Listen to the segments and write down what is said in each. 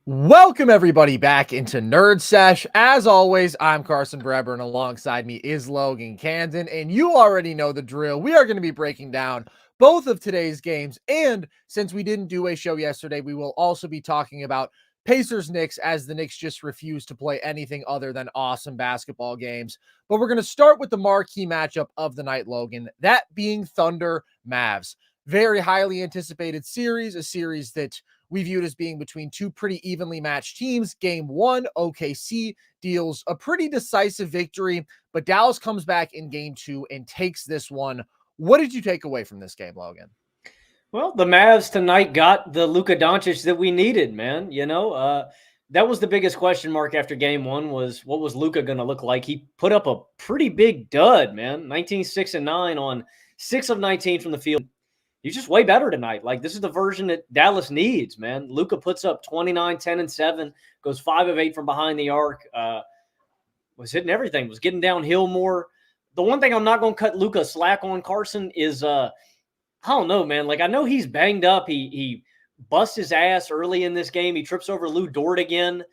Welcome everybody back into Nerd Sesh. As always, I'm Carson Breber, and alongside me is Logan Candon, and you already know the drill. We are going to be breaking down both of today's games, and since we didn't do a show yesterday, we will also be talking about Pacers-Knicks, as the Knicks just refuse to play anything other than awesome basketball games. But we're going to start with the marquee matchup of the night, Logan, that being Thunder-Mavs. Very highly anticipated series, a series that we viewed as being between two pretty evenly matched teams. Game one, OKC deals a pretty decisive victory, but Dallas comes back in game two and takes this one. What did you take away from this game, Logan? Well, the Mavs tonight got the Luka Doncic that we needed, man. That was the biggest question mark after game one was what was Luka going to look like? He put up a pretty big dud, man. 19, 6, and 9 on 6 of 19 from the field. He's just way better tonight. Like, this is the version that Dallas needs, man. Luka puts up 29, 10, and 7, goes 5 of 8 from behind the arc, was hitting everything, was getting downhill more. The one thing I'm not going to cut Luka slack on, Carson, is I don't know, man. Like, I know he's banged up. He busts his ass early in this game. He trips over Lou Dort again.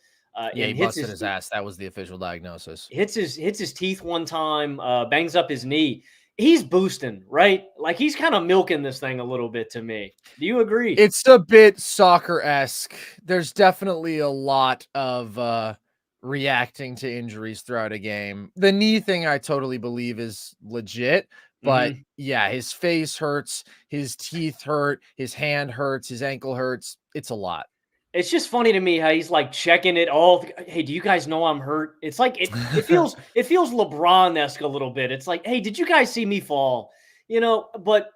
He busted his ass. That was the official diagnosis. Hits his teeth one time, bangs up his knee. He's boosting, right? Like, he's kind of milking this thing a little bit to me. Do you agree? It's a bit soccer-esque. There's definitely a lot of reacting to injuries throughout a game. The knee thing I totally believe is legit, but yeah, his face hurts, his teeth hurt, his hand hurts, his ankle hurts. It's a lot. It's just funny to me how he's like checking it all. Hey, do you guys know I'm hurt? It's like it feels LeBron-esque a little bit. It's like, hey, did you guys see me fall? But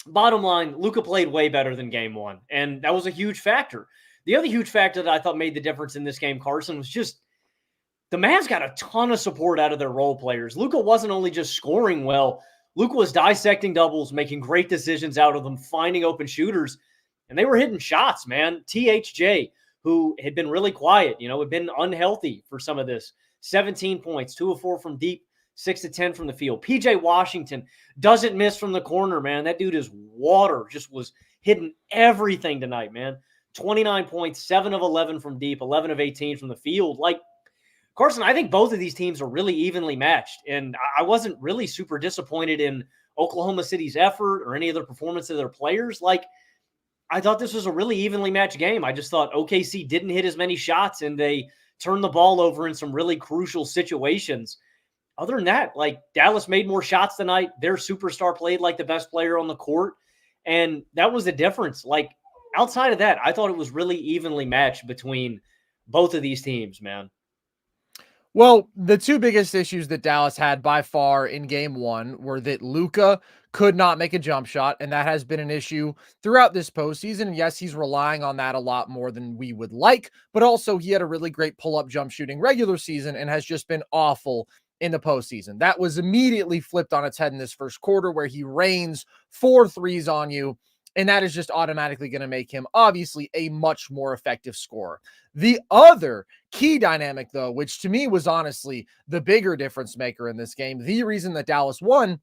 bottom line, Luka played way better than game one, and that was a huge factor. The other huge factor that I thought made the difference in this game, Carson, was just the Mavs got a ton of support out of their role players. Luka wasn't only just scoring well, Luka was dissecting doubles, making great decisions out of them, finding open shooters. And they were hitting shots, man. THJ, who had been really quiet, had been unhealthy for some of this. 17 points, 2 of 4 from deep, 6 of 10 from the field. PJ Washington doesn't miss from the corner, man. That dude is water. Just was hitting everything tonight, man. 29 points, 7 of 11 from deep, 11 of 18 from the field. Like, Carson, I think both of these teams are really evenly matched. And I wasn't really super disappointed in Oklahoma City's effort or any other performance of their players. Like, I thought this was a really evenly matched game. I just thought OKC didn't hit as many shots and they turned the ball over in some really crucial situations. Other than that, like, Dallas made more shots tonight. Their superstar played like the best player on the court. And that was the difference. Like, outside of that, I thought it was really evenly matched between both of these teams, man. Well, the two biggest issues that Dallas had by far in game one were that Luka could not make a jump shot, and that has been an issue throughout this postseason. And yes, he's relying on that a lot more than we would like, but also he had a really great pull-up jump shooting regular season and has just been awful in the postseason. That was immediately flipped on its head in this first quarter, where he rains 4 threes on you, and that is just automatically going to make him obviously a much more effective scorer. The other key dynamic, though, which to me was honestly the bigger difference maker in this game, the reason that Dallas won,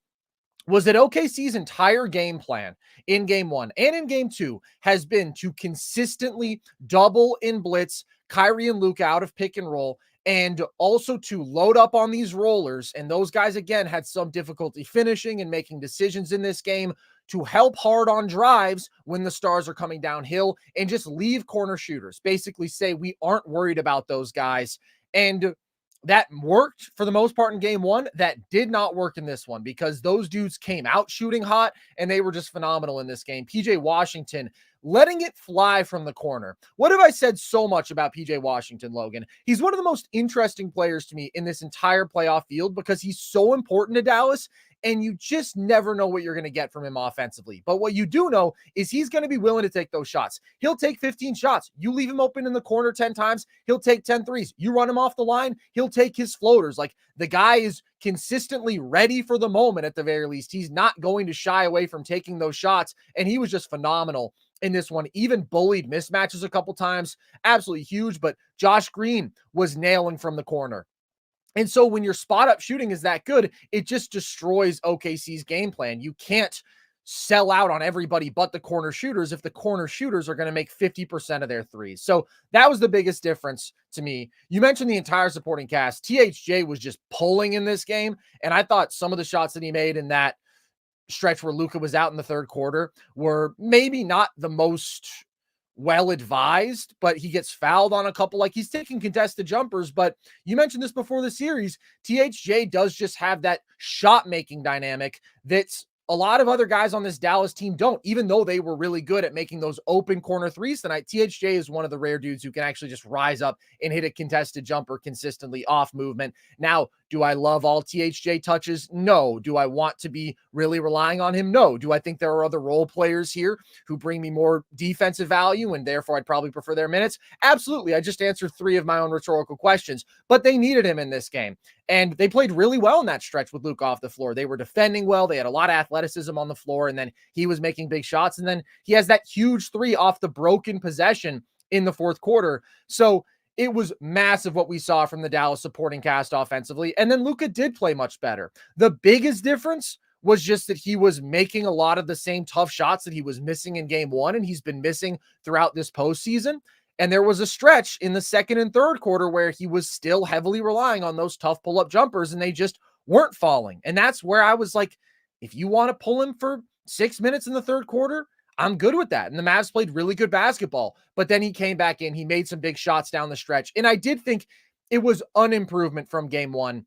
was that OKC's entire game plan in game one and in game two has been to consistently double in blitz Kyrie and Luka out of pick and roll, and also to load up on these rollers. And those guys, again, had some difficulty finishing and making decisions in this game, to help hard on drives when the stars are coming downhill and just leave corner shooters. Basically say, we aren't worried about those guys. And that worked for the most part in game one. That did not work in this one, because those dudes came out shooting hot and they were just phenomenal in this game. PJ Washington letting it fly from the corner. What have I said so much about PJ Washington, Logan? He's one of the most interesting players to me in this entire playoff field, because he's so important to Dallas, and you just never know what you're going to get from him offensively. But what you do know is he's going to be willing to take those shots. He'll take 15 shots. You leave him open in the corner 10 times, he'll take 10 threes. You run him off the line, he'll take his floaters. Like, the guy is consistently ready for the moment at the very least. He's not going to shy away from taking those shots, and he was just phenomenal in this one. Even bullied mismatches a couple times. Absolutely huge, but Josh Green was nailing from the corner. And so when your spot up shooting is that good, it just destroys OKC's game plan. You can't sell out on everybody but the corner shooters if the corner shooters are going to make 50% of their threes. So that was the biggest difference to me. You mentioned the entire supporting cast. THJ was just pulling in this game, and I thought some of the shots that he made in that stretch where Luka was out in the third quarter were maybe not the most well advised, but he gets fouled on a couple. Like, he's taking contested jumpers, but you mentioned this before the series. THJ does just have that shot making dynamic that's a lot of other guys on this Dallas team don't, even though they were really good at making those open corner threes tonight. THJ is one of the rare dudes who can actually just rise up and hit a contested jumper consistently off movement. Now, do I love all THJ touches? No. Do I want to be really relying on him? No. Do I think there are other role players here who bring me more defensive value and therefore I'd probably prefer their minutes? Absolutely. I just answered 3 of my own rhetorical questions, but they needed him in this game. And they played really well in that stretch with Luka off the floor. They were defending well. They had a lot of athleticism on the floor, and then he was making big shots. And then he has that huge 3 off the broken possession in the fourth quarter. So it was massive what we saw from the Dallas supporting cast offensively. And then Luka did play much better. The biggest difference was just that he was making a lot of the same tough shots that he was missing in game 1, and he's been missing throughout this postseason. And there was a stretch in the second and third quarter where he was still heavily relying on those tough pull-up jumpers, and they just weren't falling. And that's where I was like, if you want to pull him for 6 minutes in the third quarter, I'm good with that. And the Mavs played really good basketball, but then he came back in, he made some big shots down the stretch. And I did think it was an improvement from game 1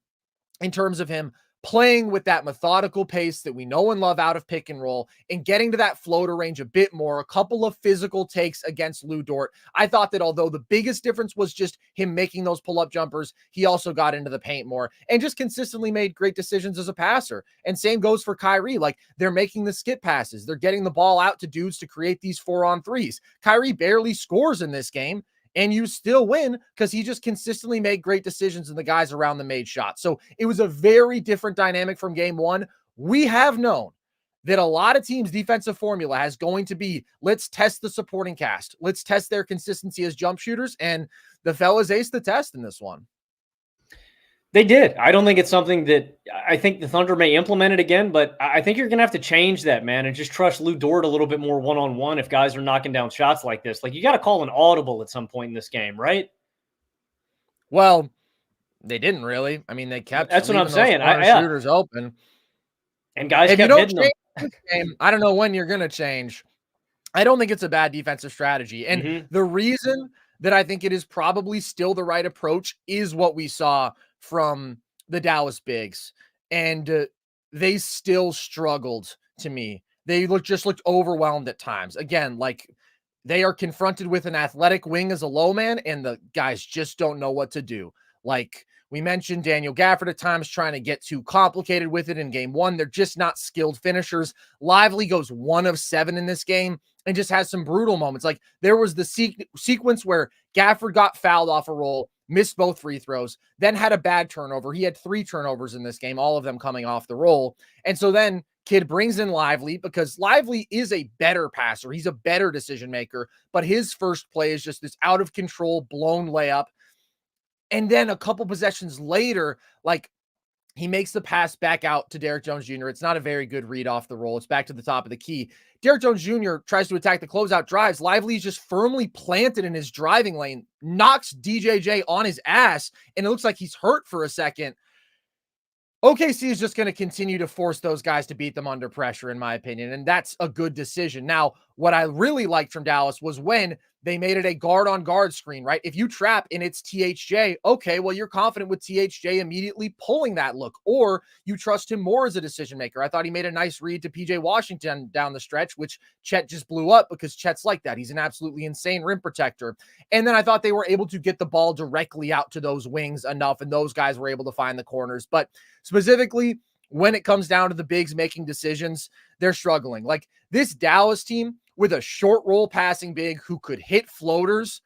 in terms of him playing with that methodical pace that we know and love out of pick and roll and getting to that floater range a bit more, a couple of physical takes against Lou Dort. I thought that although the biggest difference was just him making those pull-up jumpers, he also got into the paint more and just consistently made great decisions as a passer. And same goes for Kyrie. Like, they're making the skip passes. They're getting the ball out to dudes to create these 4-on-3s. Kyrie barely scores in this game, and you still win because he just consistently made great decisions and the guys around them made shots. So it was a very different dynamic from game 1. We have known that a lot of teams' defensive formula has going to be, let's test the supporting cast. Let's test their consistency as jump shooters. And the fellas aced the test in this one. They did. I don't think it's something that I think the Thunder may implement it again, but I think you're going to have to change that, man, and just trust Lou Dort a little bit more one-on-one if guys are knocking down shots like this. Like, you got to call an audible at some point in this game, right? Well, they didn't really. I mean, they kept that's what I'm saying. Shooters open. And guys kept hitting them. Game, I don't know when you're going to change. I don't think it's a bad defensive strategy. And the reason that I think it is probably still the right approach is what we saw from the Dallas bigs, and they still struggled to me. They just looked overwhelmed at times. Again, like, they are confronted with an athletic wing as a low man, and the guys just don't know what to do. Like we mentioned, Daniel Gafford at times trying to get too complicated with it in game 1. They're just not skilled finishers. Lively goes 1 of 7 in this game and just has some brutal moments. Like, there was the sequence where Gafford got fouled off a roll, missed both free throws, then had a bad turnover. He had 3 turnovers in this game, all of them coming off the roll. And so then Kid brings in Lively because Lively is a better passer. He's a better decision maker, but his first play is just this out of control, blown layup. And then a couple possessions later, like, he makes the pass back out to Derrick Jones Jr. It's not a very good read off the roll. It's back to the top of the key. Derrick Jones Jr. tries to attack the closeout drives. Lively is just firmly planted in his driving lane, knocks DJJ on his ass, and it looks like he's hurt for a second. OKC is just going to continue to force those guys to beat them under pressure, in my opinion, and that's a good decision. Now, what I really liked from Dallas was when they made it a guard-on-guard screen, right? If you trap and it's THJ, okay, well, you're confident with THJ immediately pulling that look, or you trust him more as a decision maker. I thought he made a nice read to PJ Washington down the stretch, which Chet just blew up because Chet's like that. He's an absolutely insane rim protector. And then I thought they were able to get the ball directly out to those wings enough, and those guys were able to find the corners. But specifically, when it comes down to the bigs making decisions, they're struggling. Like, this Dallas team with a short roll passing big who could hit floaters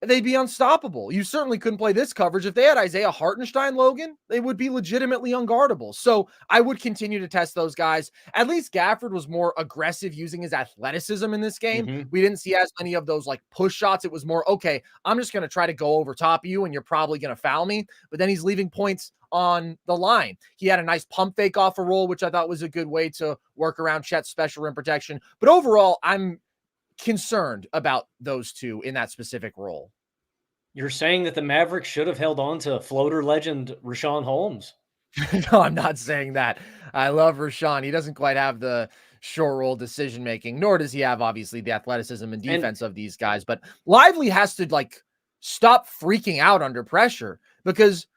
they'd be unstoppable. You certainly couldn't play this coverage. If they had Isaiah Hartenstein, Logan, they would be legitimately unguardable. So I would continue to test those guys. At least Gafford was more aggressive using his athleticism in this game. Mm-hmm. We didn't see as many of those like push shots. It was more, okay, I'm just going to try to go over top of you and you're probably going to foul me. But then he's leaving points on the line. He had a nice pump fake off a roll, which I thought was a good way to work around Chet's special rim protection. But overall, I'm concerned about those two in that specific role. You're saying that the Mavericks should have held on to floater legend Richaun Holmes. No, I'm not saying that. I love Richaun. He doesn't quite have the short roll decision making, nor does he have obviously the athleticism and defense of these guys. But Lively has to like stop freaking out under pressure because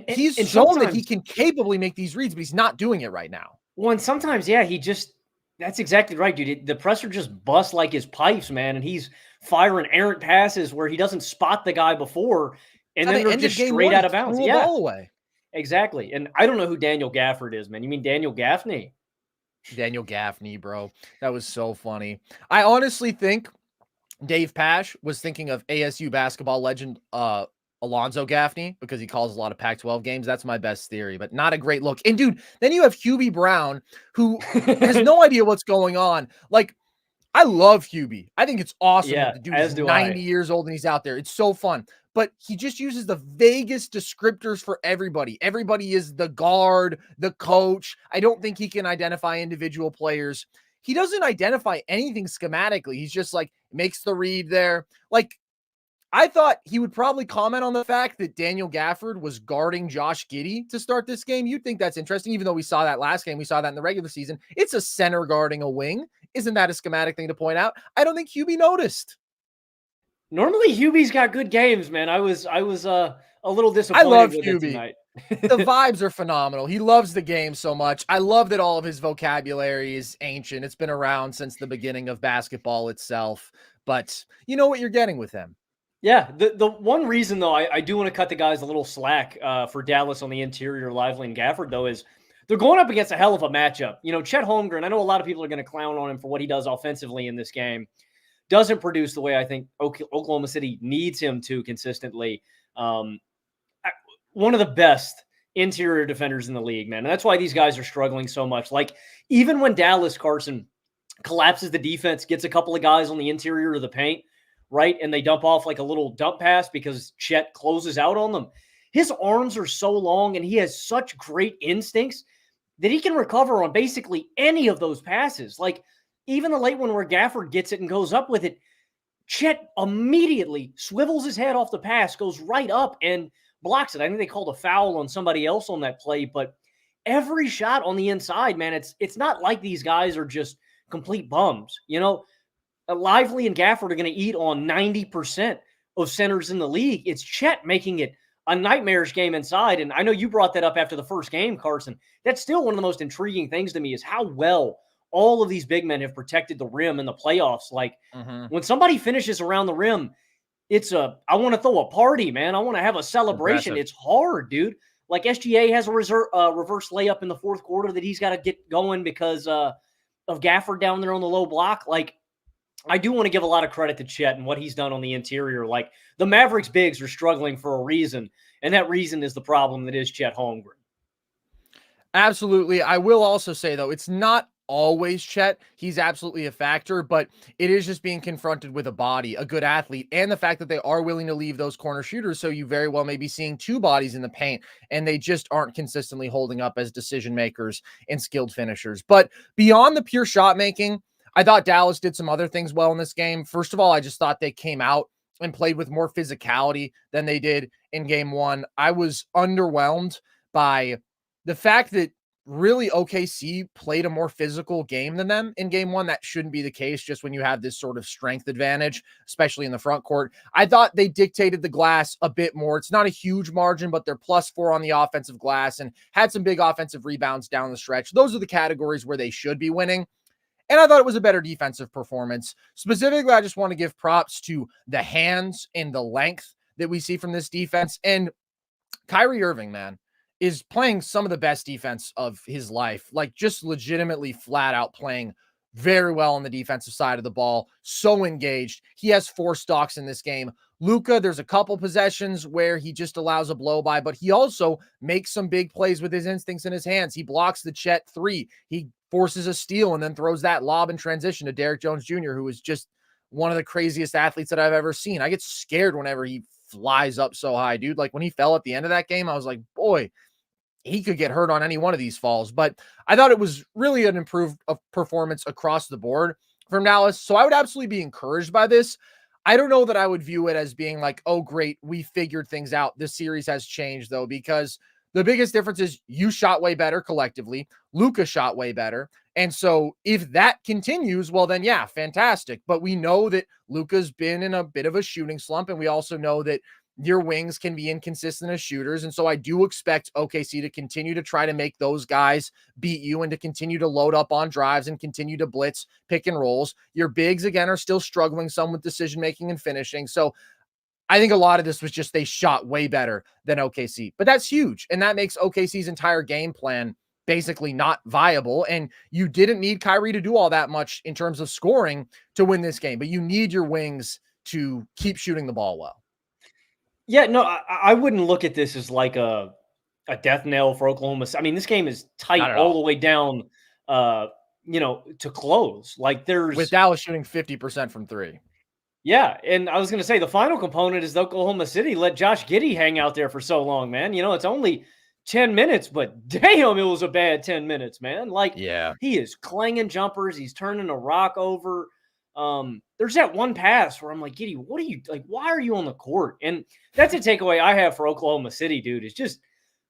he's shown that he can capably make these reads, but he's not doing it right now. Well, and sometimes, yeah, that's exactly right, dude. The pressure just busts like his pipes, man. And he's firing errant passes where he doesn't spot the guy before. And then they're just straight out of bounds. Yeah, ball away. Exactly. And I don't know who Daniel Gafford is, man. You mean Daniel Gaffney? Daniel Gaffney, bro. That was so funny. I honestly think Dave Pasch was thinking of ASU basketball legend Alonzo Gaffney because he calls a lot of Pac-12 games. That's my best theory, but not a great look. And dude, then you have Hubie Brown who has no idea what's going on. Like, I love Hubie. I think it's awesome that the dude is 90 years old and he's out there. It's so fun. But he just uses the vaguest descriptors for everybody. Everybody is the guard, the coach. I don't think he can identify individual players. He doesn't identify anything schematically. He's just like, makes the read there. Like, I thought he would probably comment on the fact that Daniel Gafford was guarding Josh Giddey to start this game. You'd think that's interesting, even though we saw that last game. We saw that in the regular season. It's a center guarding a wing. Isn't that a schematic thing to point out? I don't think Hubie noticed. Normally, Hubie's got good games, man. I was a little disappointed. I love with Hubie. It tonight. The vibes are phenomenal. He loves the game so much. I love that all of his vocabulary is ancient. It's been around since the beginning of basketball itself. But you know what you're getting with him. Yeah, the one reason, though, I do want to cut the guys a little slack for Dallas on the interior, Lively and Gafford, though, is they're going up against a hell of a matchup. You know, Chet Holmgren, I know a lot of people are going to clown on him for what he does offensively in this game. Doesn't produce the way I think Oklahoma City needs him to consistently. One of the best interior defenders in the league, man. And that's why these guys are struggling so much. Like, even when Dallas, Carson, collapses the defense, gets a couple of guys on the interior of the paint, right? And they dump off like a little dump pass because Chet closes out on them. His arms are so long and he has such great instincts that he can recover on basically any of those passes. Like even the late one where Gafford gets it and goes up with it, Chet immediately swivels his head off the pass, goes right up and blocks it. I think they called a foul on somebody else on that play, but every shot on the inside, man, it's not like these guys are just complete bums. You know, Lively and Gafford are going to eat on 90% of centers in the league. It's Chet making it a nightmarish game inside. And I know you brought that up after the first game, Carson. That's still one of the most intriguing things to me is how well all of these big men have protected the rim in the playoffs. Like when somebody finishes around the rim, I want to throw a party, man. I want to have a celebration. It's hard, dude. Like SGA has a reverse layup in the fourth quarter that he's got to get going because of Gafford down there on the low block. Like, I do want to give a lot of credit to Chet and what he's done on the interior. Like the Mavericks bigs are struggling for a reason, and that reason is the problem that is Chet Holmgren. Absolutely. I will also say, though, it's not always Chet. He's absolutely a factor, but it is just being confronted with a body, a good athlete, and the fact that they are willing to leave those corner shooters. So you very well may be seeing two bodies in the paint, and they just aren't consistently holding up as decision makers and skilled finishers. But beyond the pure shot making, I thought Dallas did some other things well in this game. First of all, I just thought they came out and played with more physicality than they did in game one. I was underwhelmed by the fact that really OKC played a more physical game than them in game one. That shouldn't be the case just when you have this sort of strength advantage, especially in the front court. I thought they dictated the glass a bit more. It's not a huge margin, but they're +4 on the offensive glass and had some big offensive rebounds down the stretch. Those are the categories where they should be winning. And I thought it was a better defensive performance. Specifically, I just want to give props to the hands and the length that we see from this defense. And Kyrie Irving, man, is playing some of the best defense of his life. Like just legitimately flat out playing very well on the defensive side of the ball, so engaged. He has 4 stocks in this game. Luka, there's a couple possessions where he just allows a blow by, but he also makes some big plays with his instincts in his hands. He blocks the Chet 3. He forces a steal and then throws that lob in transition to Derrick Jones Jr., who is just one of the craziest athletes that I've ever seen. I get scared whenever he flies up so high, dude. Like when he fell at the end of that game, I was like, boy, he could get hurt on any one of these falls. But I thought it was really an improved performance across the board from Dallas. So I would absolutely be encouraged by this. I don't know that I would view it as being like, oh, great, we figured things out. This series has changed, though, because the biggest difference is you shot way better collectively. Luka shot way better. And so if that continues, well, then, yeah, fantastic. But we know that Luka's been in a bit of a shooting slump. And we also know that your wings can be inconsistent as shooters. And so I do expect OKC to continue to try to make those guys beat you and to continue to load up on drives and continue to blitz pick and rolls. Your bigs, again, are still struggling some with decision-making and finishing. So I think a lot of this was just they shot way better than OKC. But that's huge. And that makes OKC's entire game plan basically not viable. And you didn't need Kyrie to do all that much in terms of scoring to win this game. But you need your wings to keep shooting the ball well. Yeah, no, I wouldn't look at this as like a death knell for Oklahoma. I mean, this game is tight all the way down, to close. Like with Dallas shooting 50% from 3. Yeah, and I was going to say the final component is Oklahoma City let Josh Giddey hang out there for so long, man. It's only 10 minutes, but damn, it was a bad 10 minutes, man. Like, yeah, he is clanging jumpers. He's turning a rock over. There's that one pass where I'm like, Giddey, what are you like? Why are you on the court? And that's a takeaway I have for Oklahoma City, dude. Is just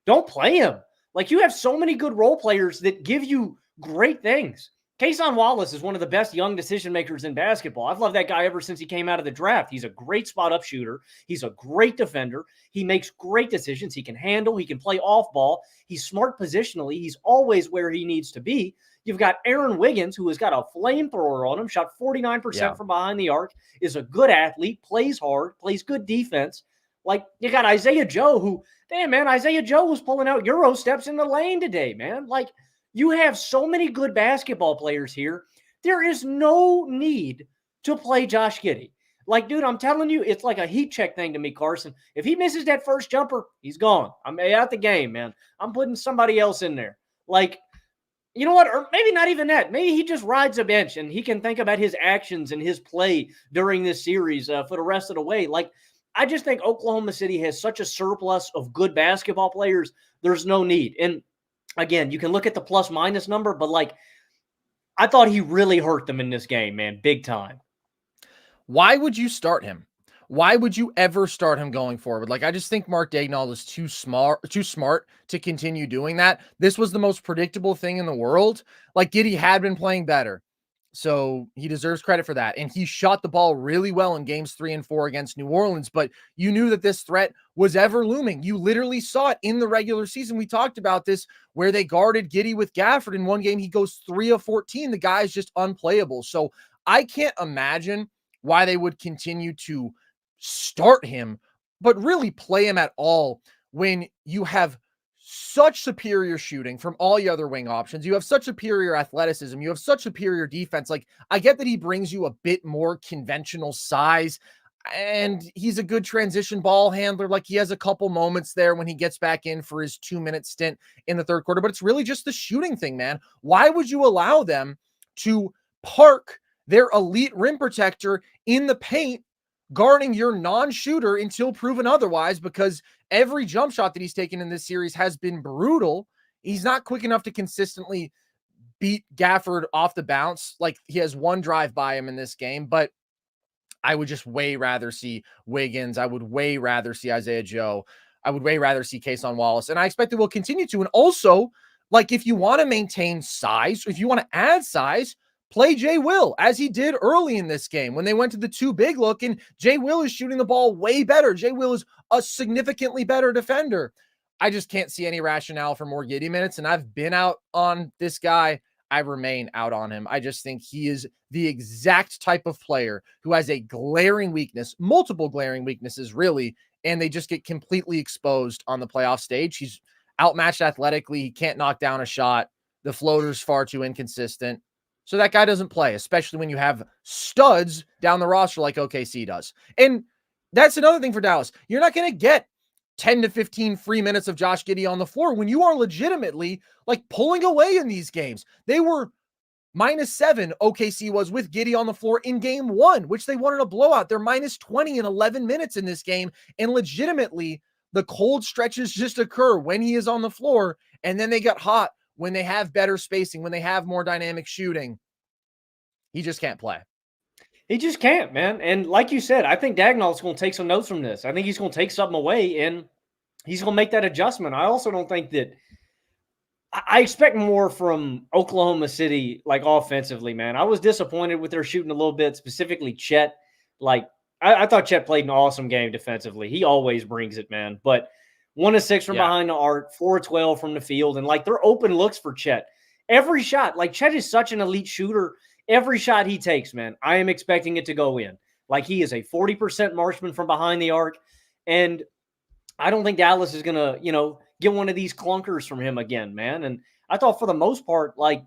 don't play him. Like, you have so many good role players that give you great things. Cason Wallace is one of the best young decision makers in basketball. I've loved that guy ever since he came out of the draft. He's a great spot up shooter. He's a great defender. He makes great decisions. He can handle. He can play off ball. He's smart positionally. He's always where he needs to be. You've got Aaron Wiggins, who has got a flamethrower on him, shot 49% from behind the arc, is a good athlete, plays hard, plays good defense. Like, you got Isaiah Joe, who, damn, man, Isaiah Joe was pulling out Euro steps in the lane today, man. Like, you have so many good basketball players here. There is no need to play Josh Giddey. Like, dude, I'm telling you, it's like a heat check thing to me, Carson. If he misses that first jumper, he's gone. I'm out the game, man. I'm putting somebody else in there. Like, you know what? Or maybe not even that. Maybe he just rides a bench and he can think about his actions and his play during this series for the rest of the way. Like, I just think Oklahoma City has such a surplus of good basketball players. There's no need. And again, you can look at the plus minus number, but like, I thought he really hurt them in this game, man, big time. Why would you start him? Why would you ever start him going forward? Like, I just think Mark Daigneault is too smart to continue doing that. This was the most predictable thing in the world. Like, Giddey had been playing better, so he deserves credit for that. And he shot the ball really well in games 3 and 4 against New Orleans, but you knew that this threat was ever looming. You literally saw it in the regular season. We talked about this where they guarded Giddey with Gafford. In one game, he goes 3 of 14. The guy is just unplayable. So I can't imagine why they would continue to start him, but really play him at all when you have such superior shooting from all the other wing options. You have such superior athleticism. You have such superior defense. Like, I get that he brings you a bit more conventional size and he's a good transition ball handler. Like, he has a couple moments there when he gets back in for his 2-minute stint in the third quarter, but it's really just the shooting thing, man. Why would you allow them to park their elite rim protector in the paint guarding your non-shooter until proven otherwise? Because every jump shot that he's taken in this series has been brutal. He's not quick enough to consistently beat Gafford off the bounce. Like, he has one drive by him in this game, but I would just way rather see Wiggins. I would way rather see Isaiah Joe. I would way rather see Cason Wallace. And I expect that we'll continue to. And also, like, if you want to maintain size, if you want to add size, play Jay Will as he did early in this game when they went to the 2 big look, and Jay Will is shooting the ball way better. Jay Will is a significantly better defender. I just can't see any rationale for more Giddey minutes, and I've been out on this guy. I remain out on him. I just think he is the exact type of player who has a glaring weakness, multiple glaring weaknesses, really, and they just get completely exposed on the playoff stage. He's outmatched athletically. He can't knock down a shot. The floater's far too inconsistent. So that guy doesn't play, especially when you have studs down the roster like OKC does. And that's another thing for Dallas. You're not going to get 10 to 15 free minutes of Josh Giddey on the floor when you are legitimately like pulling away in these games. They were -7 OKC was with Giddey on the floor in game 1, which they wanted a blowout. They're -20 in 11 minutes in this game. And legitimately, the cold stretches just occur when he is on the floor. And then they get hot when they have better spacing, when they have more dynamic shooting. He just can't play. He just can't, man. And like you said, I think Dagnall's going to take some notes from this. I think he's going to take something away and he's going to make that adjustment. I also don't think that I expect more from Oklahoma City, like offensively, man. I was disappointed with their shooting a little bit, specifically Chet. Like, I thought Chet played an awesome game defensively. He always brings it, man. But 1 of 6 from behind the arc, 4 of 12 from the field. And like, they're open looks for Chet. Every shot, like Chet is such an elite shooter. Every shot he takes, man, I am expecting it to go in. Like, he is a 40% marksman from behind the arc. And I don't think Dallas is going to, get one of these clunkers from him again, man. And I thought for the most part, like,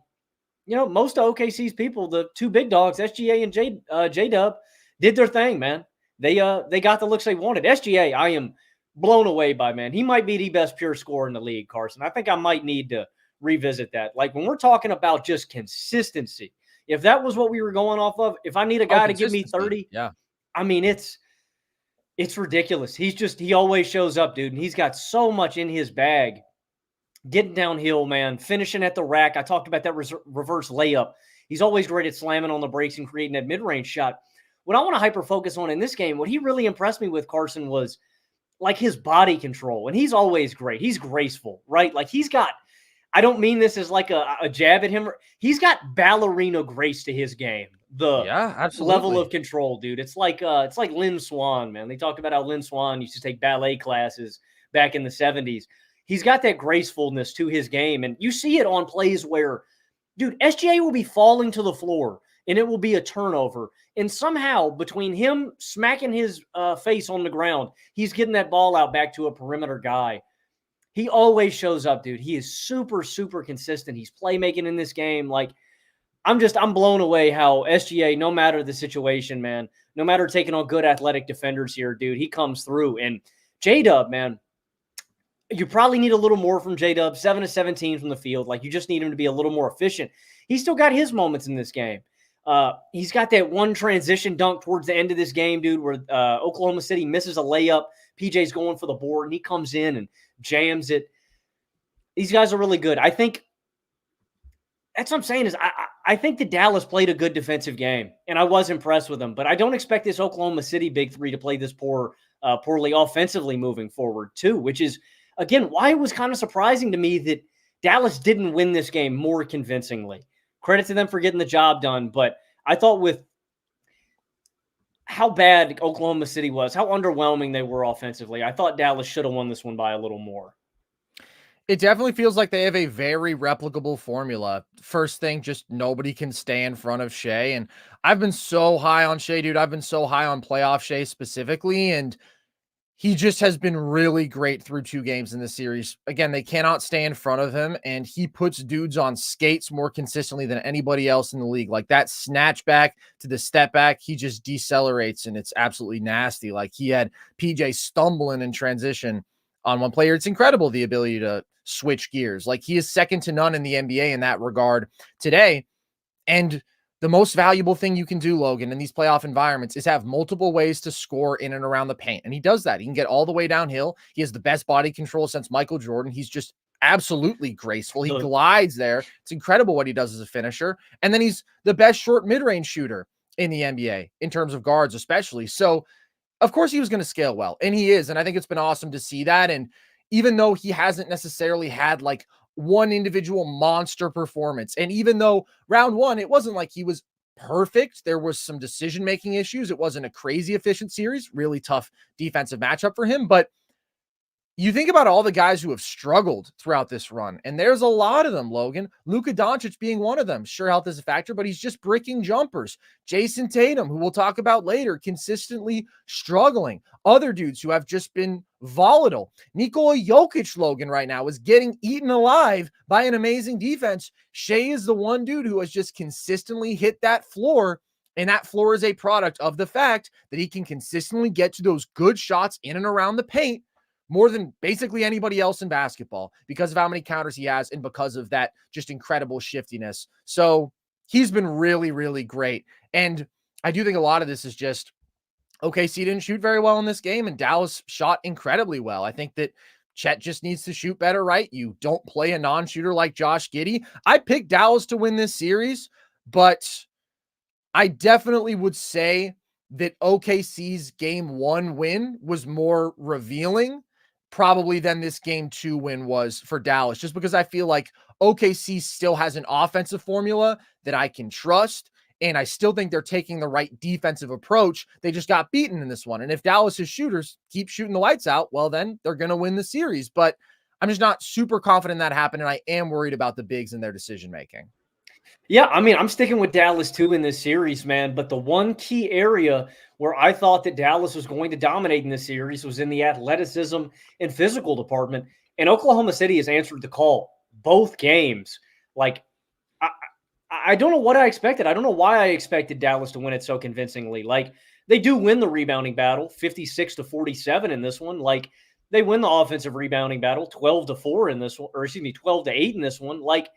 most of OKC's people, the two big dogs, SGA and J-Dub, did their thing, man. They got the looks they wanted. SGA, I am blown away by, man. He might be the best pure scorer in the league, Carson. I think I might need to revisit that. Like, when we're talking about just consistency, if that was what we were going off of, if I need a guy to give me 30, I mean, it's ridiculous. He always shows up, dude. And he's got so much in his bag, getting downhill, man, finishing at the rack. I talked about that reverse layup. He's always great at slamming on the brakes and creating that mid-range shot. What I want to hyper focus on in this game, what he really impressed me with, Carson, was like his body control. And he's always great. He's graceful, right? Like, he's got, I don't mean this as like a jab at him. He's got ballerina grace to his game. The level of control, dude. It's like Lynn Swan, man. They talked about how Lynn Swan used to take ballet classes back in the 70s. He's got that gracefulness to his game. And you see it on plays where, dude, SGA will be falling to the floor and it will be a turnover. And somehow between him smacking his face on the ground, he's getting that ball out back to a perimeter guy. He always shows up, dude. He is super, super consistent. He's playmaking in this game. Like, I'm blown away how SGA, no matter the situation, man, no matter taking on good athletic defenders here, dude, he comes through. And J-Dub, man, you probably need a little more from J-Dub, 7 of 17 from the field. Like, you just need him to be a little more efficient. He's still got his moments in this game. He's got that one transition dunk towards the end of this game, dude, where Oklahoma City misses a layup. PJ's going for the board, and he comes in and jams it. These guys are really good. I think that's what I'm saying is I think that Dallas played a good defensive game, and I was impressed with them. But I don't expect this Oklahoma City big three to play this poorly offensively moving forward too, which is, again, why it was kind of surprising to me that Dallas didn't win this game more convincingly. Credit to them for getting the job done, but I thought with how bad Oklahoma City was, how underwhelming they were offensively, I thought Dallas should have won this one by a little more. It definitely feels like they have a very replicable formula. First thing, just nobody can stay in front of Shai. And I've been so high on Shai, dude. I've been so high on playoff Shai specifically. And he just has been really great through 2 games in this series. Again, they cannot stay in front of him. And he puts dudes on skates more consistently than anybody else in the league. Like that snatch back to the step back, he just decelerates and it's absolutely nasty. Like he had PJ stumbling in transition on one player. It's incredible, the ability to switch gears. Like he is second to none in the NBA in that regard today. And the most valuable thing you can do, Logan, in these playoff environments is have multiple ways to score in and around the paint. And he does that. He can get all the way downhill. He has the best body control since Michael Jordan. He's just absolutely graceful. He glides there. It's incredible what he does as a finisher. And then he's the best short mid-range shooter in the NBA in terms of guards, especially. So of course he was going to scale well, and he is. And I think it's been awesome to see that. And even though he hasn't necessarily had like one individual monster performance, and even though round 1, it wasn't like he was perfect, there was some decision-making issues. It wasn't a crazy efficient series, really tough defensive matchup for him, but you think about all the guys who have struggled throughout this run, and there's a lot of them, Logan. Luka Doncic being one of them. Sure, health is a factor, but he's just bricking jumpers. Jayson Tatum, who we'll talk about later, consistently struggling. Other dudes who have just been volatile. Nikola Jokic, Logan, right now is getting eaten alive by an amazing defense. Shai is the one dude who has just consistently hit that floor, and that floor is a product of the fact that he can consistently get to those good shots in and around the paint more than basically anybody else in basketball because of how many counters he has and because of that just incredible shiftiness. So he's been really, really great. And I do think a lot of this is just OKC didn't shoot very well in this game, and Dallas shot incredibly well. I think that Chet just needs to shoot better, right? You don't play a non-shooter like Josh Giddey. I picked Dallas to win this series, but I definitely would say that OKC's game 1 win was more revealing probably than this game 2 win was for Dallas, just because I feel like OKC still has an offensive formula that I can trust. And I still think they're taking the right defensive approach. They just got beaten in this one. And if Dallas's shooters keep shooting the lights out, well, then they're going to win the series. But I'm just not super confident that happened. And I am worried about the bigs and their decision-making. Yeah, I mean, I'm sticking with Dallas too in this series, man. But the one key area where I thought that Dallas was going to dominate in this series was in the athleticism and physical department. And Oklahoma City has answered the call both games. Like, I don't know what I expected. I don't know why I expected Dallas to win it so convincingly. Like, they do win the rebounding battle, 56-47 in this one. Like, they win the offensive rebounding battle, 12-4 in this one, or excuse me, 12-8 in this one. Like,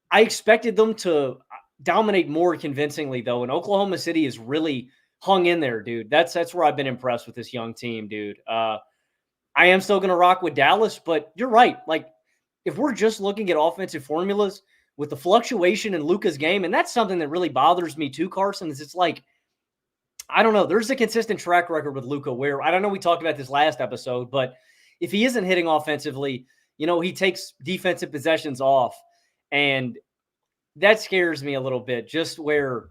I expected them to dominate more convincingly, though, and Oklahoma City has really hung in there, dude. That's where I've been impressed with this young team, dude. I am still going to rock with Dallas, but you're right. Like, if we're just looking at offensive formulas with the fluctuation in Luka's game, and that's something that really bothers me too, Carson, is it's like, I don't know, there's a consistent track record with Luka where, I don't know, we talked about this last episode, but if he isn't hitting offensively, you know, he takes defensive possessions off. And that scares me a little bit, just where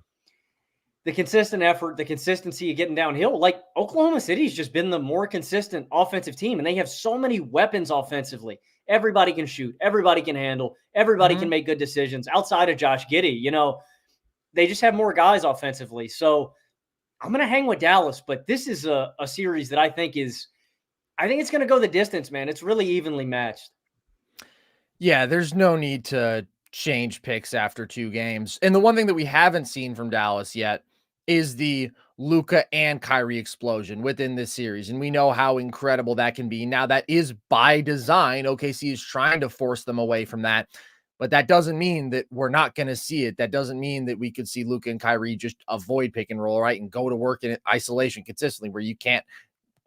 the consistent effort, the consistency of getting downhill, like Oklahoma City's just been the more consistent offensive team, and they have so many weapons offensively. Everybody can shoot. Everybody can handle. Everybody can make good decisions outside of Josh Giddey. You know, they just have more guys offensively. So I'm going to hang with Dallas, but this is a series that I think it's going to go the distance, man. It's really evenly matched. Yeah, there's no need to change picks after 2 games. And the one thing that we haven't seen from Dallas yet is the Luka and Kyrie explosion within this series. And we know how incredible that can be. Now, that is by design. OKC is trying to force them away from that. But that doesn't mean that we're not going to see it. That doesn't mean that we could see Luka and Kyrie just avoid pick and roll, right? And go to work in isolation consistently where you can't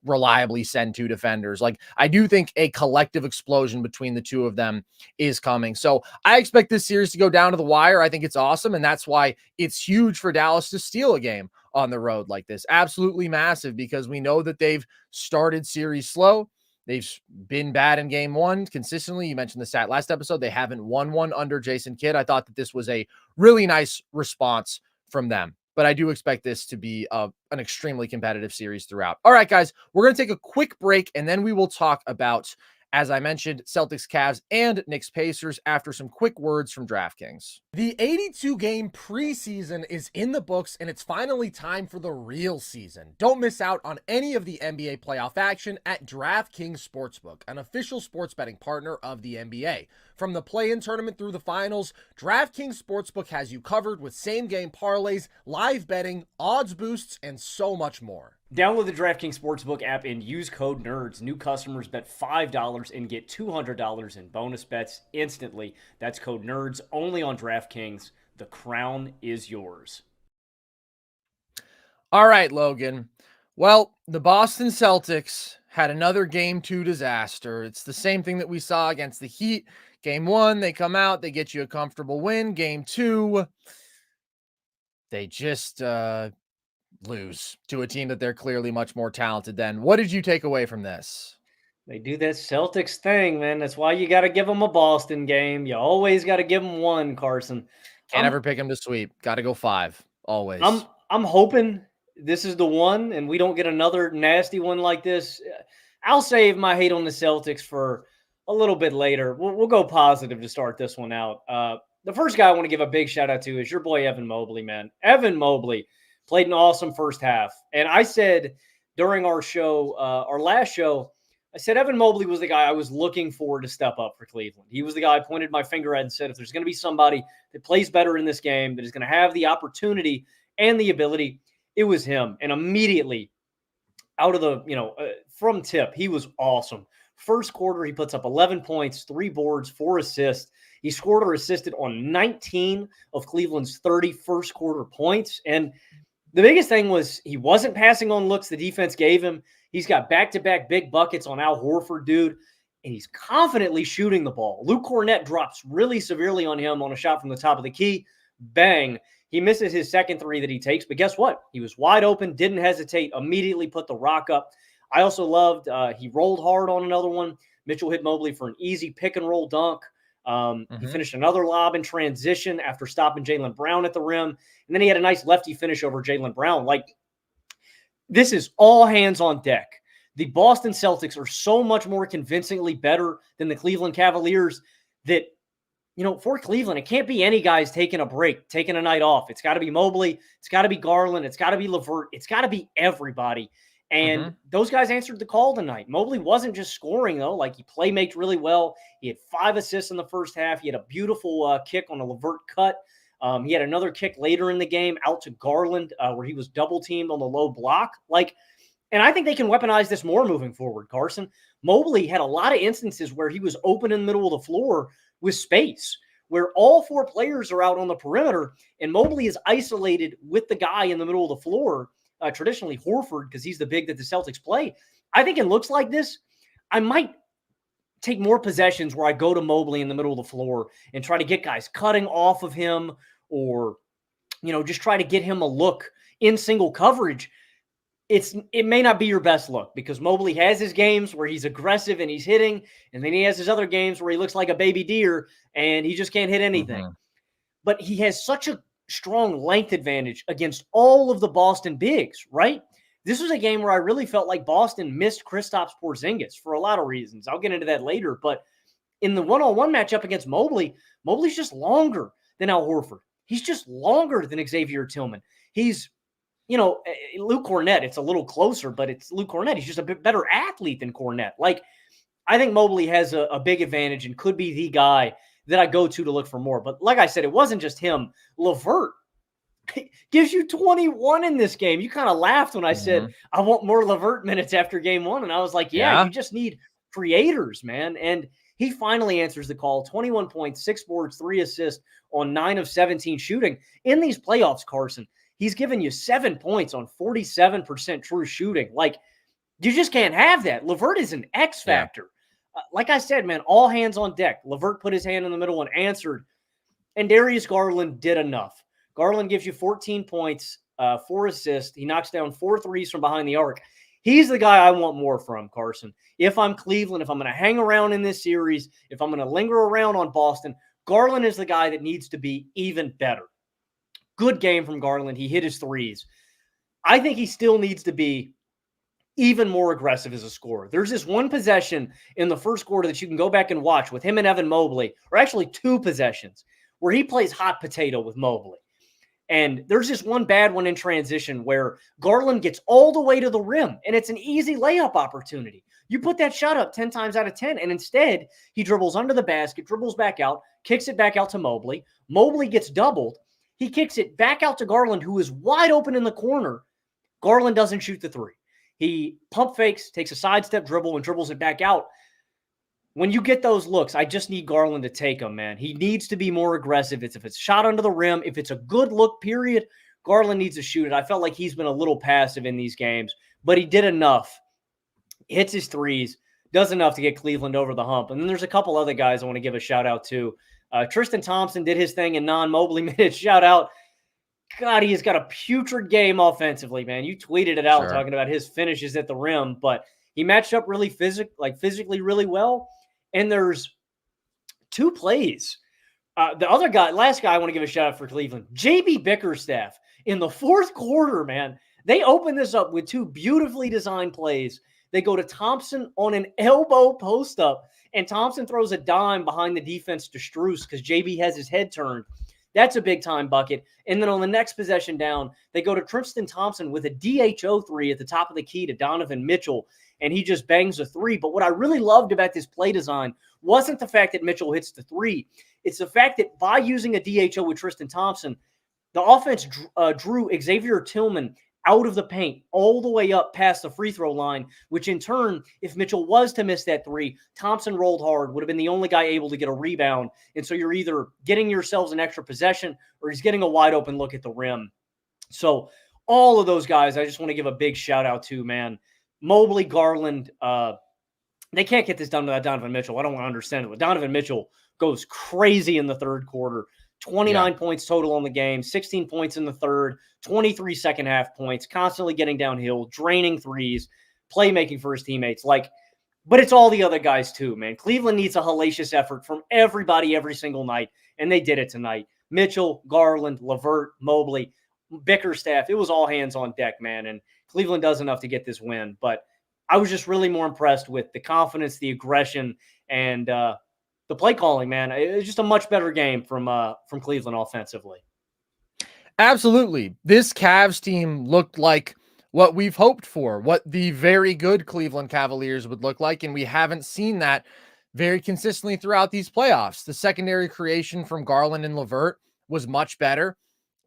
reliably send 2 defenders. Like, I do think a collective explosion between the 2 of them is coming. So I expect this series to go down to the wire. I think it's awesome. And that's why it's huge for Dallas to steal a game on the road like this. Absolutely massive, because we know that they've started series slow. They've been bad in game 1 consistently. You mentioned the stat last episode. They haven't won one under Jason Kidd. I thought that this was a really nice response from them. But I do expect this to be an extremely competitive series throughout. All right, guys, we're going to take a quick break, and then we will talk about, as I mentioned, Celtics, Cavs, and Knicks, Pacers after some quick words from DraftKings. The 82-game preseason is in the books, and it's finally time for the real season. Don't miss out on any of the NBA playoff action at DraftKings Sportsbook, an official sports betting partner of the NBA. From the play-in tournament through the finals, DraftKings Sportsbook has you covered with same-game parlays, live betting, odds boosts, and so much more. Download the DraftKings Sportsbook app and use code NERDS. New customers bet $5 and get $200 in bonus bets instantly. That's code NERDS only on DraftKings. The crown is yours. All right, Logan. Well, the Boston Celtics had another Game 2 disaster. It's the same thing that we saw against the Heat. Game 1, they come out, they get you a comfortable win. Game 2, they just lose to a team that they're clearly much more talented than. What did you take away from this? They do that Celtics thing, man. That's why you got to give them a Boston game. You always got to give them one, Carson. Can't ever pick them to sweep. Got to go 5, always. I'm hoping this is the one and we don't get another nasty one like this. I'll save my hate on the Celtics for a little bit later. We'll go positive to start this one out. The first guy I want to give a big shout out to is your boy Evan Mobley, man. Evan Mobley played an awesome first half. And I said during our show, our last show, I said Evan Mobley was the guy I was looking for to step up for Cleveland. He was the guy I pointed my finger at and said, if there's going to be somebody that plays better in this game, that is going to have the opportunity and the ability, it was him. And immediately out of the, from tip, he was awesome. First quarter, he puts up 11 points, 3 boards, 4 assists. He scored or assisted on 19 of Cleveland's 30 first quarter points. And the biggest thing was he wasn't passing on looks the defense gave him. He's got back-to-back big buckets on Al Horford, dude, and he's confidently shooting the ball. Luke Cornett drops really severely on him on a shot from the top of the key. Bang. He misses his second 3 that he takes, but guess what? He was wide open, didn't hesitate, immediately put the rock up. I also loved he rolled hard on another one. Mitchell hit Mobley for an easy pick-and-roll dunk. He finished another lob in transition after stopping Jaylen Brown at the rim. And then he had a nice lefty finish over Jaylen Brown. This is all hands on deck. The Boston Celtics are so much more convincingly better than the Cleveland Cavaliers that, for Cleveland, it can't be any guys taking a break, taking a night off. It's got to be Mobley. It's got to be Garland. It's got to be LeVert. It's got to be everybody. And those guys answered the call tonight. Mobley wasn't just scoring, though. He playmaked really well. He had 5 assists in the first half. He had a beautiful kick on a LeVert cut. He had another kick later in the game out to Garland where he was double-teamed on the low block. And I think they can weaponize this more moving forward, Carson. Mobley had a lot of instances where he was open in the middle of the floor with space, where all 4 players are out on the perimeter, and Mobley is isolated with the guy in the middle of the floor, traditionally Horford, because he's the big that the Celtics play. I think in looks like this, I might take more possessions where I go to Mobley in the middle of the floor and try to get guys cutting off of him or, just try to get him a look in single coverage. It may not be your best look because Mobley has his games where he's aggressive and he's hitting, and then he has his other games where he looks like a baby deer and he just can't hit anything. But he has such a strong length advantage against all of the Boston bigs, right? This was a game where I really felt like Boston missed Kristaps Porzingis for a lot of reasons. I'll get into that later. But in the one-on-one matchup against Mobley, Mobley's just longer than Al Horford. He's just longer than Xavier Tillman. He's, Luke Cornett, it's a little closer, but it's Luke Cornett. He's just a bit better athlete than Cornett. I think Mobley has a big advantage and could be the guy that I go to look for more. But like I said, it wasn't just him. LeVert gives you 21 in this game. You kind of laughed when I said, I want more LeVert minutes after game 1. And I was like, yeah, you just need creators, man. And he finally answers the call. 21 points, 6 boards, 3 assists on 9 of 17 shooting. In these playoffs, Carson, he's given you 7 points on 47% true shooting. You just can't have that. LeVert is an X factor. Like I said, man, all hands on deck. LeVert put his hand in the middle and answered. And Darius Garland did enough. Garland gives you 14 points, 4 assists. He knocks down 4 threes from behind the arc. He's the guy I want more from, Carson. If I'm Cleveland, if I'm going to hang around in this series, if I'm going to linger around on Boston, Garland is the guy that needs to be even better. Good game from Garland. He hit his threes. I think he still needs to be even more aggressive as a scorer. There's this one possession in the first quarter that you can go back and watch with him and Evan Mobley, or actually 2 possessions, where he plays hot potato with Mobley. And there's this one bad one in transition where Garland gets all the way to the rim, and it's an easy layup opportunity. You put that shot up 10 times out of 10, and instead he dribbles under the basket, dribbles back out, kicks it back out to Mobley. Mobley gets doubled. He kicks it back out to Garland, who is wide open in the corner. Garland doesn't shoot the 3. He pump fakes, takes a sidestep dribble, and dribbles it back out. When you get those looks, I just need Garland to take them, man. He needs to be more aggressive. If it's shot under the rim, if it's a good look, period, Garland needs to shoot it. I felt like he's been a little passive in these games, but he did enough. Hits his threes, does enough to get Cleveland over the hump. And then there's a couple other guys I want to give a shout-out to. Tristan Thompson did his thing in non-Mobley minutes. Shout-out. God, he has got a putrid game offensively, man. You tweeted it out talking about his finishes at the rim, but he matched up really physically really well. And there's 2 plays. The other guy, last guy I want to give a shout out for Cleveland, JB Bickerstaff in the fourth quarter, man. They opened this up with 2 beautifully designed plays They go to Thompson on an elbow post up, and Thompson throws a dime behind the defense to Strus because JB has his head turned. That's a big time bucket. And then on the next possession down, they go to Tristan Thompson with a DHO three at the top of the key to Donovan Mitchell, and he just bangs a three. But what I really loved about this play design wasn't the fact that Mitchell hits the three. It's the fact that by using a DHO with Tristan Thompson, the offense drew Xavier Tillman out of the paint all the way up past the free throw line, which in turn, if Mitchell was to miss that three, Thompson rolled hard, would have been the only guy able to get a rebound. And so you're either getting yourselves an extra possession or he's getting a wide open look at the rim. So all of those guys, I just want to give a big shout out to, man. Mobley, Garland, they can't get this done without Donovan Mitchell. I don't want to understand it, but Donovan Mitchell goes crazy in the third quarter. 29 points total on the game, 16 points in the third, 23 second half points, constantly getting downhill, draining threes, playmaking for his teammates. But it's all the other guys too, man. Cleveland needs a hellacious effort from everybody every single night, and they did it tonight. Mitchell, Garland, LeVert, Mobley, Bickerstaff. It was all hands on deck, man, and Cleveland does enough to get this win. But I was just really more impressed with the confidence, the aggression, and the play calling, man. It was just a much better game from Cleveland offensively. Absolutely. This Cavs team looked like what we've hoped for, what the very good Cleveland Cavaliers would look like, and we haven't seen that very consistently throughout these playoffs. The secondary creation from Garland and LeVert was much better.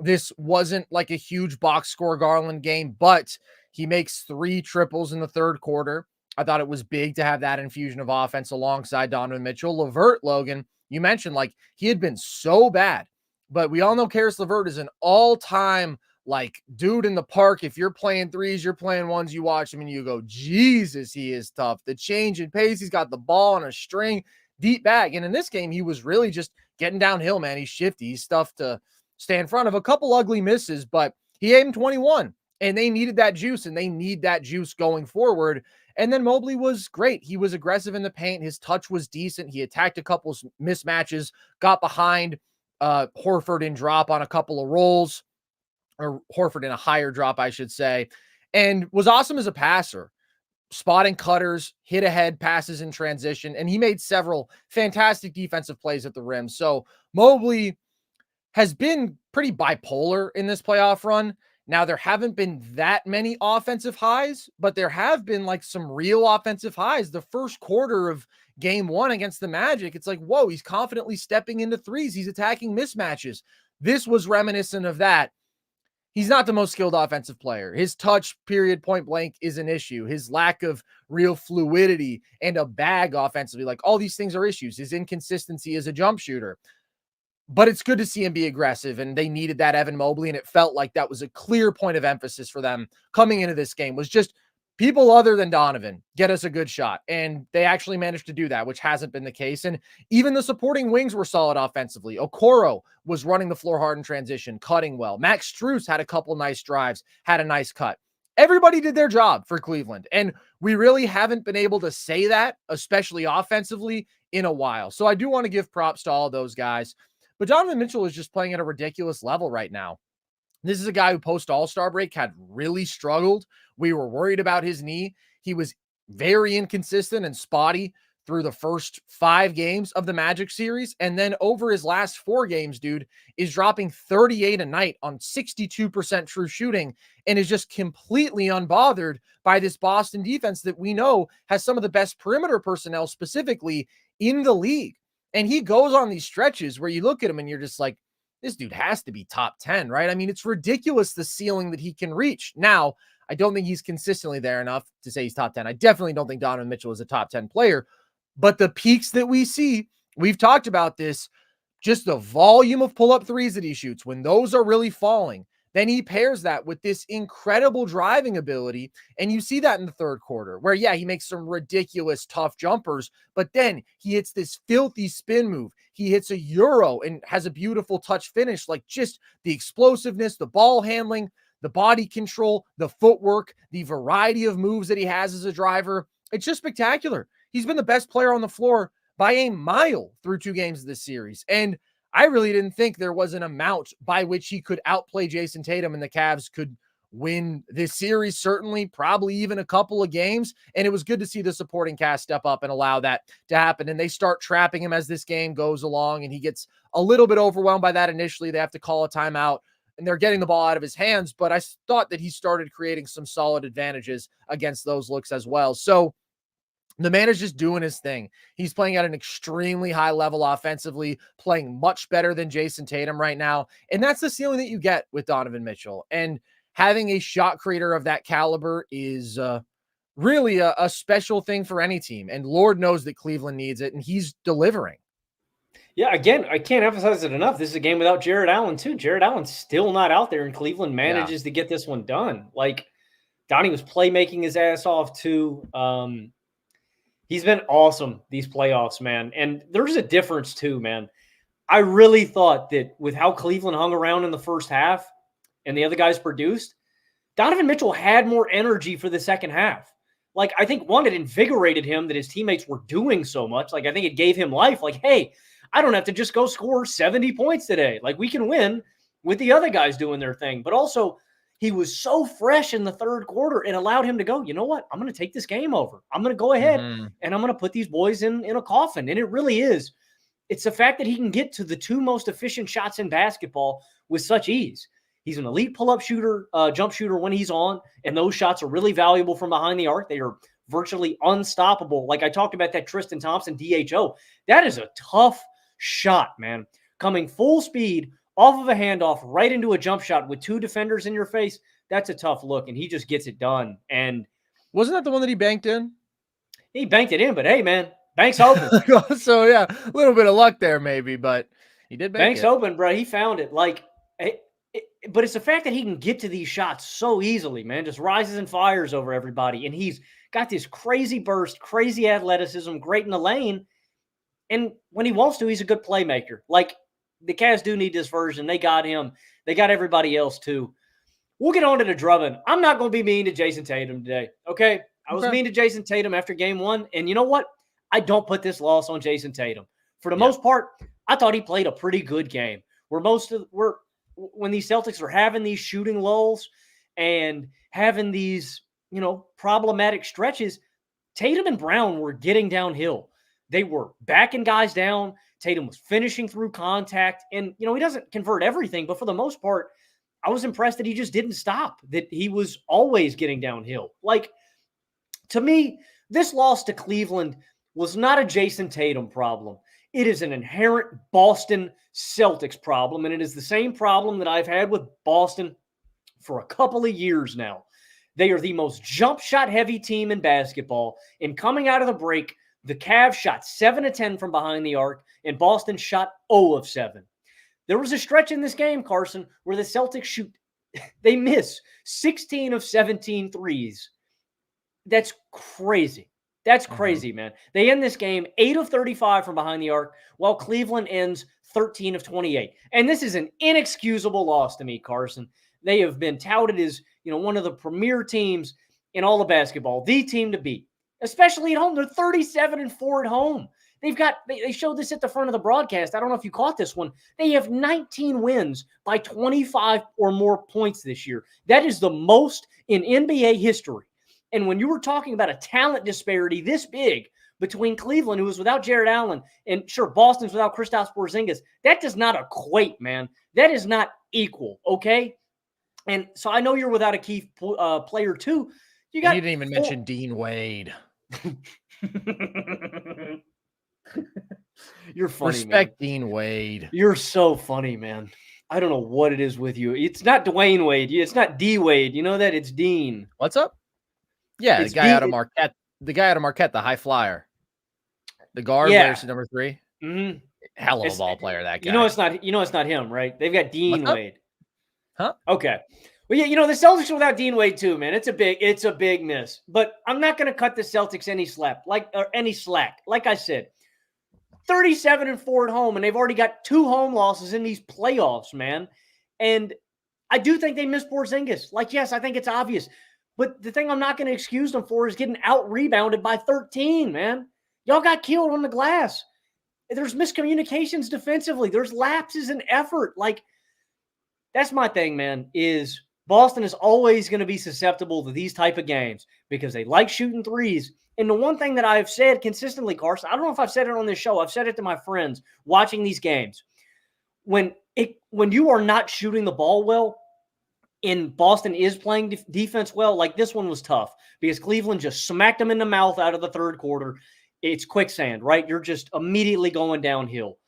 This wasn't like a huge box score Garland game, but he makes 3 triples in the third quarter. I thought it was big to have that infusion of offense alongside Donovan Mitchell. LeVert, Logan, you mentioned like he had been so bad, but we all know Caris LeVert is an all-time like dude in the park. If you're playing threes, you're playing ones, you watch him and you go, Jesus, he is tough. The change in pace, he's got the ball on a string, deep bag. And in this game, he was really just getting downhill, man. He's shifty. He's tough to stay in front of. A couple ugly misses, but he aimed 21, and they needed that juice, and they need that juice going forward. And then Mobley was great. He was aggressive in the paint. His touch was decent. He attacked a couple mismatches, got behind Horford in drop on a couple of rolls, or Horford in a higher drop, I should say, and was awesome as a passer, spotting cutters, hit ahead passes in transition, and he made several fantastic defensive plays at the rim. So Mobley has been pretty bipolar in this playoff run. Now, there haven't been that many offensive highs, but there have been like some real offensive highs. The first quarter of game 1 against the Magic, it's like, whoa, he's confidently stepping into threes. He's attacking mismatches. This was reminiscent of that. He's not the most skilled offensive player. His touch, period, point blank, is an issue. His lack of real fluidity and a bag offensively, like all these things are issues. His inconsistency as a jump shooter. But it's good to see him be aggressive, and they needed that Evan Mobley, and it felt like that was a clear point of emphasis for them coming into this game, was just people other than Donovan get us a good shot, and they actually managed to do that, which hasn't been the case. And even the supporting wings were solid offensively. Okoro was running the floor hard in transition, cutting well. Max Strus had a couple nice drives, had a nice cut. Everybody did their job for Cleveland, and we really haven't been able to say that, especially offensively, in a while. So I do want to give props to all those guys. But Donovan Mitchell is just playing at a ridiculous level right now. This is a guy who post All-Star break had really struggled. We were worried about his knee. He was very inconsistent and spotty through the first 5 games of the Magic series. And then over his last 4 games, dude, is dropping 38 a night on 62% true shooting and is just completely unbothered by this Boston defense that we know has some of the best perimeter personnel specifically in the league. And he goes on these stretches where you look at him and you're just like, this dude has to be top 10, right? I mean, it's ridiculous the ceiling that he can reach. Now, I don't think he's consistently there enough to say he's top 10. I definitely don't think Donovan Mitchell is a top 10 player. But the peaks that we see, we've talked about this, just the volume of pull-up threes that he shoots, when those are really falling, then he pairs that with this incredible driving ability. And you see that in the third quarter where, yeah, he makes some ridiculous tough jumpers, but then he hits this filthy spin move. He hits a Euro and has a beautiful touch finish, like just the explosiveness, the ball handling, the body control, the footwork, the variety of moves that he has as a driver. It's just spectacular. He's been the best player on the floor by a mile through 2 games of this series. And I really didn't think there was an amount by which he could outplay Jayson Tatum and the Cavs could win this series, certainly, probably even a couple of games. And it was good to see the supporting cast step up and allow that to happen. And they start trapping him as this game goes along, and he gets a little bit overwhelmed by that initially. They have to call a timeout, and they're getting the ball out of his hands. But I thought that he started creating some solid advantages against those looks as well. So the man is just doing his thing. He's playing at an extremely high level offensively, playing much better than Jayson Tatum right now. And that's the ceiling that you get with Donovan Mitchell. And having a shot creator of that caliber is really a special thing for any team. And Lord knows that Cleveland needs it, and he's delivering. Yeah, again, I can't emphasize it enough. This is a game without Jarrett Allen, too. Jarrett Allen's still not out there, and Cleveland manages to get this one done. Like, Donnie was playmaking his ass off, too. He's been awesome these playoffs, man. And there's a difference, too, man. I really thought that with how Cleveland hung around in the first half and the other guys produced, Donovan Mitchell had more energy for the second half. Like, I think, one, it invigorated him that his teammates were doing so much. Like, I think it gave him life. Like, hey, I don't have to just go score 70 points today. Like, we can win with the other guys doing their thing. But also, he was so fresh in the third quarter, it allowed him to go, you know what? I'm going to take this game over. I'm going to go ahead and I'm going to put these boys in a coffin. And it really is. It's the fact that he can get to the two most efficient shots in basketball with such ease. He's an elite pull-up shooter, jump shooter when he's on, and those shots are really valuable from behind the arc. They are virtually unstoppable. Like I talked about that Tristan Thompson DHO. That is a tough shot, man. Coming full speed off of a handoff right into a jump shot with two defenders in your face, that's a tough look, and he just gets it done. And wasn't that the one that he banked in? He banked it in, but hey, man, bank's open. So, yeah, a little bit of luck there maybe, but he did bank bank's it. Open, bro. He found it. Like, but it's the fact that he can get to these shots so easily, man, just rises and fires over everybody. And he's got this crazy burst, crazy athleticism, great in the lane. And when he wants to, he's a good playmaker. Like, the Cavs do need this version. They got him. They got everybody else, too. We'll get on to the drubbing. I'm not going to be mean to Jayson Tatum today, okay? I was mean to Jayson Tatum after game one. And you know what? I don't put this loss on Jayson Tatum. For the most part, I thought he played a pretty good game. When these Celtics are having these shooting lulls and having these, problematic stretches, Tatum and Brown were getting downhill. They were backing guys down. Tatum was finishing through contact. And, he doesn't convert everything, but for the most part, I was impressed that he just didn't stop, that he was always getting downhill. Like, to me, this loss to Cleveland was not a Jayson Tatum problem. It is an inherent Boston Celtics problem, and it is the same problem that I've had with Boston for a couple of years now. They are the most jump shot heavy team in basketball, and coming out of the break, the Cavs shot 7 of 10 from behind the arc, and Boston shot 0 of 7. There was a stretch in this game, Carson, where the Celtics they miss 16 of 17 threes. That's crazy. That's crazy, man. They end this game 8 of 35 from behind the arc, while Cleveland ends 13 of 28. And this is an inexcusable loss to me, Carson. They have been touted as, one of the premier teams in all of basketball, the team to beat, especially at home. They're 37-4 at home. They showed this at the front of the broadcast. I don't know if you caught this one. They have 19 wins by 25 or more points this year. That is the most in NBA history. And when you were talking about a talent disparity this big between Cleveland, who was without Jarrett Allen, and sure, Boston's without Kristaps Porzingis, that does not equate, man. That is not equal, okay? And so I know you're without a key player, too. You didn't even mention Dean Wade. You're funny, Respect man. Dean Wade. You're so funny, man. I don't know what it is with you. It's not Dwayne Wade. It's not D Wade. You know that? It's Dean. What's up? Yeah, the guy out of Marquette. The guy out of Marquette, the high flyer. The guard wears number 3. Mm-hmm. Hell of a ball player, that guy. It's not him, right? They've got Dean Wade. Huh? Okay. Well, yeah, the Celtics are without Dean Wade too, man. It's a big miss. But I'm not going to cut the Celtics any slack. Like I said, 37-4 at home, and they've already got 2 home losses in these playoffs, man. And I do think they missed Porzingis. Yes, I think it's obvious. But the thing I'm not going to excuse them for is getting out-rebounded by 13, man. Y'all got killed on the glass. There's miscommunications defensively. There's lapses in effort. That's my thing, man, is Boston is always going to be susceptible to these type of games because they like shooting threes. And the one thing that I've said consistently, Carson, I don't know if I've said it on this show. I've said it to my friends watching these games. When you are not shooting the ball well and Boston is playing defense well, like this one was tough because Cleveland just smacked them in the mouth out of the third quarter. It's quicksand, right? You're just immediately going downhill.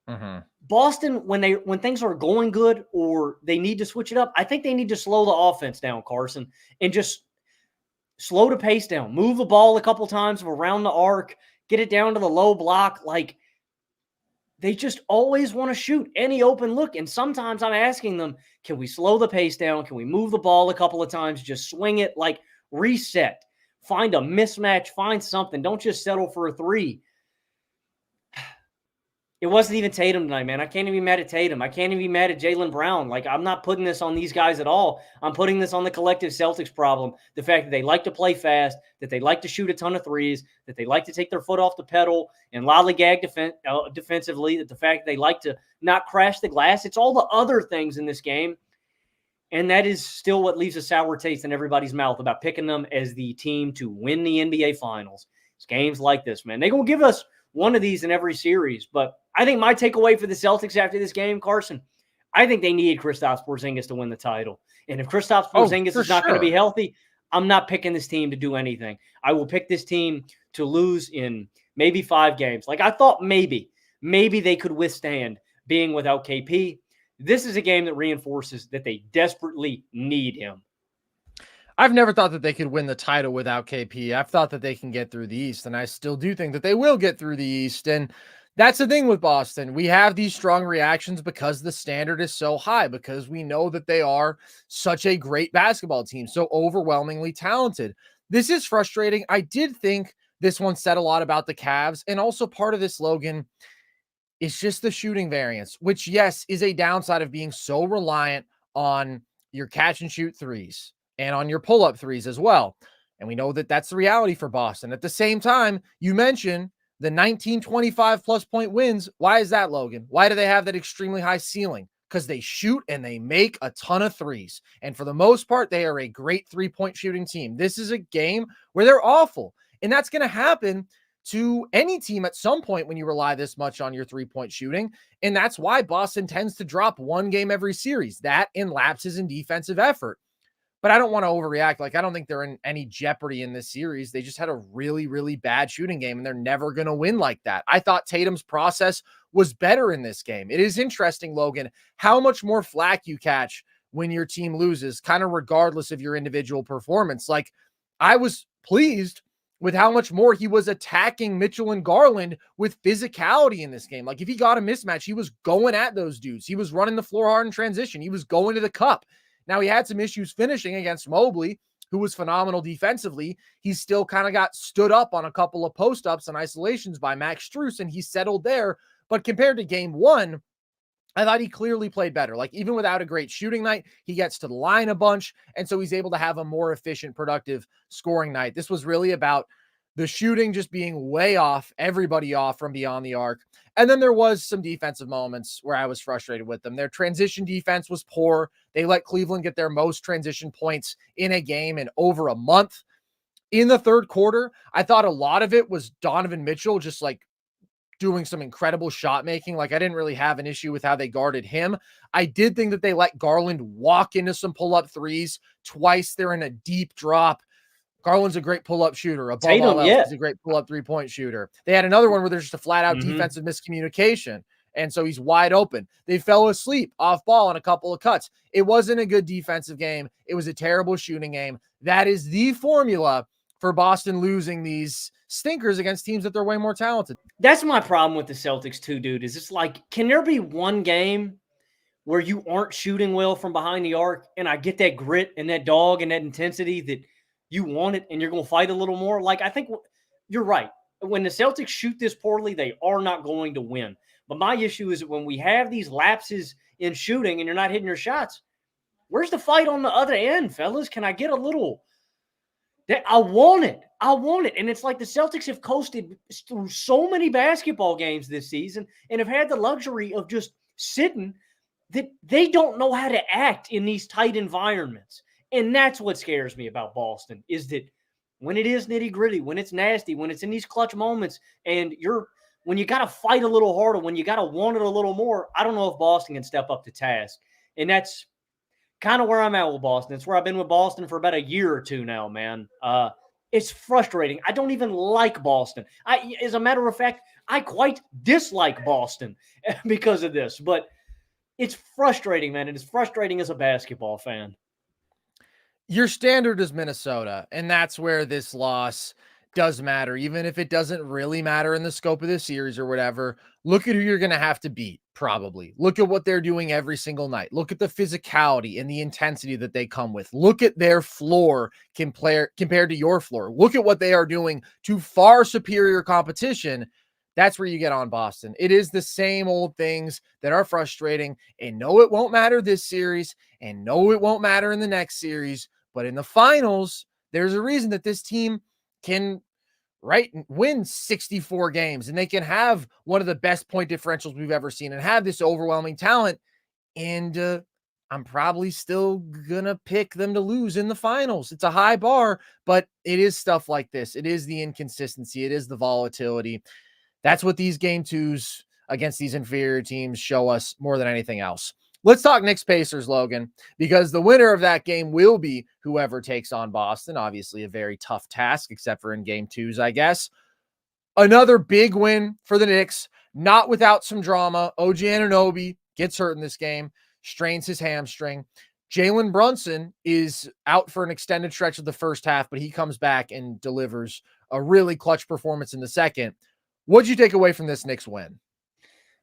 Mm-hmm. Boston, when things are going good or they need to switch it up, I think they need to slow the offense down, Carson, and just slow the pace down. Move the ball a couple times around the arc, get it down to the low block. Like, they just always want to shoot any open look. And sometimes I'm asking them, can we slow the pace down? Can we move the ball a couple of times? Just swing it, like reset. Find a mismatch. Find something. Don't just settle for a three. It wasn't even Tatum tonight, man. I can't even be mad at Tatum. I can't even be mad at Jaylen Brown. Like, I'm not putting this on these guys at all. I'm putting this on the collective Celtics problem. The fact that they like to play fast, that they like to shoot a ton of threes, that they like to take their foot off the pedal and lollygag defensively, that the fact that they like to not crash the glass. It's all the other things in this game. And that is still what leaves a sour taste in everybody's mouth about picking them as the team to win the NBA Finals. It's games like this, man. They're going to give us one of these in every series. But I think my takeaway for the Celtics after this game, Carson, I think they need Kristaps Porzingis to win the title. And if Kristaps Porzingis is not going to be healthy, I'm not picking this team to do anything. I will pick this team to lose in maybe 5 games. Like, I thought maybe they could withstand being without KP. This is a game that reinforces that they desperately need him. I've never thought that they could win the title without KP. I've thought that they can get through the East, and I still do think that they will get through the East. And that's the thing with Boston. We have these strong reactions because the standard is so high, because we know that they are such a great basketball team, so overwhelmingly talented. This is frustrating. I did think this one said a lot about the Cavs, and also part of this, Logan, is just the shooting variance, which, yes, is a downside of being so reliant on your catch and shoot threes and on your pull-up threes as well. And we know that that's the reality for Boston. At the same time, you mentioned the 1925 plus point wins. Why is that, Logan? Why do they have that extremely high ceiling? Because they shoot and they make a ton of threes. And for the most part, they are a great three-point shooting team. This is a game where they're awful. And that's going to happen to any team at some point when you rely this much on your three-point shooting. And that's why Boston tends to drop one game every series. That and lapses in defensive effort. But I don't want to overreact. Like, I don't think they're in any jeopardy in this series. They just had a really, really bad shooting game, and they're never going to win like that. I thought Tatum's process was better in this game. It is interesting, Logan, how much more flack you catch when your team loses, kind of regardless of your individual performance. Like, I was pleased with how much more he was attacking Mitchell and Garland with physicality in this game. Like, if he got a mismatch, he was going at those dudes. He was running the floor hard in transition. He was going to the cup. Now, he had some issues finishing against Mobley, who was phenomenal defensively. He still kind of got stood up on a couple of post-ups and isolations by Max Strus, and he settled there. But compared to game one, I thought he clearly played better. Like, even without a great shooting night, he gets to the line a bunch, and so he's able to have a more efficient, productive scoring night. This was really about the shooting just being way off, everybody off from beyond the arc. And then there was some defensive moments where I was frustrated with them. Their transition defense was poor. They let Cleveland get their most transition points in a game in over a month. In the third quarter, I thought a lot of it was Donovan Mitchell just like doing some incredible shot making. Like, I didn't really have an issue with how they guarded him. I did think that they let Garland walk into some pull-up threes twice. They're in a deep drop. Garland's a great pull-up shooter. Above Tatum, all else, he's a great pull-up three-point shooter. They had another one where there's just a flat-out defensive miscommunication, and so he's wide open. They fell asleep off ball on a couple of cuts. It wasn't a good defensive game. It was a terrible shooting game. That is the formula for Boston losing these stinkers against teams that they're way more talented. That's my problem with the Celtics too, dude, is it's like, can there be one game where you aren't shooting well from behind the arc, and I get that grit and that dog and that intensity that you want it, and you're going to fight a little more? Like, I think you're right. When the Celtics shoot this poorly, they are not going to win. But my issue is that when we have these lapses in shooting and you're not hitting your shots, where's the fight on the other end, fellas? Can I get a little? I want it. I want it. And it's like the Celtics have coasted through so many basketball games this season and have had the luxury of just sitting that they don't know how to act in these tight environments. And that's what scares me about Boston, is that when it is nitty-gritty, when it's nasty, when it's in these clutch moments, and when you got to fight a little harder, when you got to want it a little more, I don't know if Boston can step up to task. And that's kind of where I'm at with Boston. It's where I've been with Boston for about a year or two now, man. It's frustrating. I don't even like Boston. As a matter of fact, I quite dislike Boston because of this. But it's frustrating, man. It is frustrating as a basketball fan. Your standard is Minnesota, and that's where this loss does matter, even if it doesn't really matter in the scope of this series or whatever. Look at who you're going to have to beat, probably. Look at what they're doing every single night. Look at the physicality and the intensity that they come with. Look at their floor compared to your floor. Look at what they are doing to far superior competition. That's where you get on Boston. It is the same old things that are frustrating, and no, it won't matter this series, and no, it won't matter in the next series. But in the finals, there's a reason that this team can win 64 games, and they can have one of the best point differentials we've ever seen and have this overwhelming talent. And I'm probably still going to pick them to lose in the finals. It's a high bar, but it is stuff like this. It is the inconsistency. It is the volatility. That's what these game twos against these inferior teams show us more than anything else. Let's talk Knicks Pacers, Logan, because the winner of that game will be whoever takes on Boston. Obviously, a very tough task, except for in game twos, I guess. Another big win for the Knicks, not without some drama. OG Anunoby gets hurt in this game, strains his hamstring. Jalen Brunson is out for an extended stretch of the first half, but he comes back and delivers a really clutch performance in the second. What'd you take away from this Knicks win?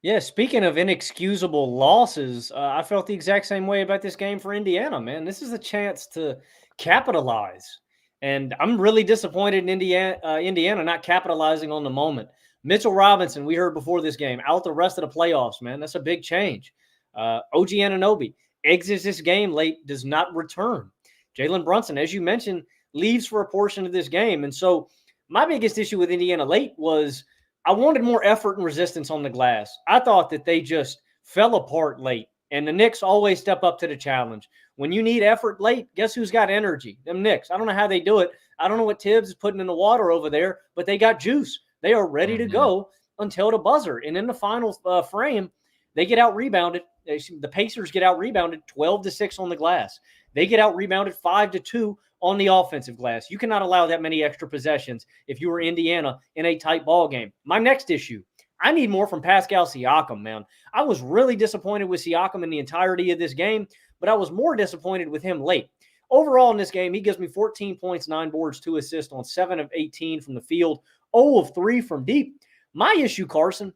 Yeah, speaking of inexcusable losses, I felt the exact same way about this game for Indiana, man. This is a chance to capitalize. And I'm really disappointed in Indiana not capitalizing on the moment. Mitchell Robinson, we heard before this game, out the rest of the playoffs, man. That's a big change. OG Anunoby exits this game late, does not return. Jalen Brunson, as you mentioned, leaves for a portion of this game. And so my biggest issue with Indiana late was I wanted more effort and resistance on the glass. I thought that they just fell apart late, and the Knicks always step up to the challenge. When you need effort late, guess who's got energy? Them Knicks. I don't know how they do it. I don't know what Tibbs is putting in the water over there, but they got juice. They are ready to go until the buzzer. And in the final frame, they get out-rebounded. The Pacers get out-rebounded 12-6 on the glass. They get out-rebounded 5-2 on the offensive glass. You cannot allow that many extra possessions if you were Indiana in a tight ball game. My next issue, I need more from Pascal Siakam, man. I was really disappointed with Siakam in the entirety of this game, but I was more disappointed with him late. Overall in this game, he gives me 14 points, 9 boards, 2 assists on 7 of 18 from the field, 0 of 3 from deep. My issue, Carson,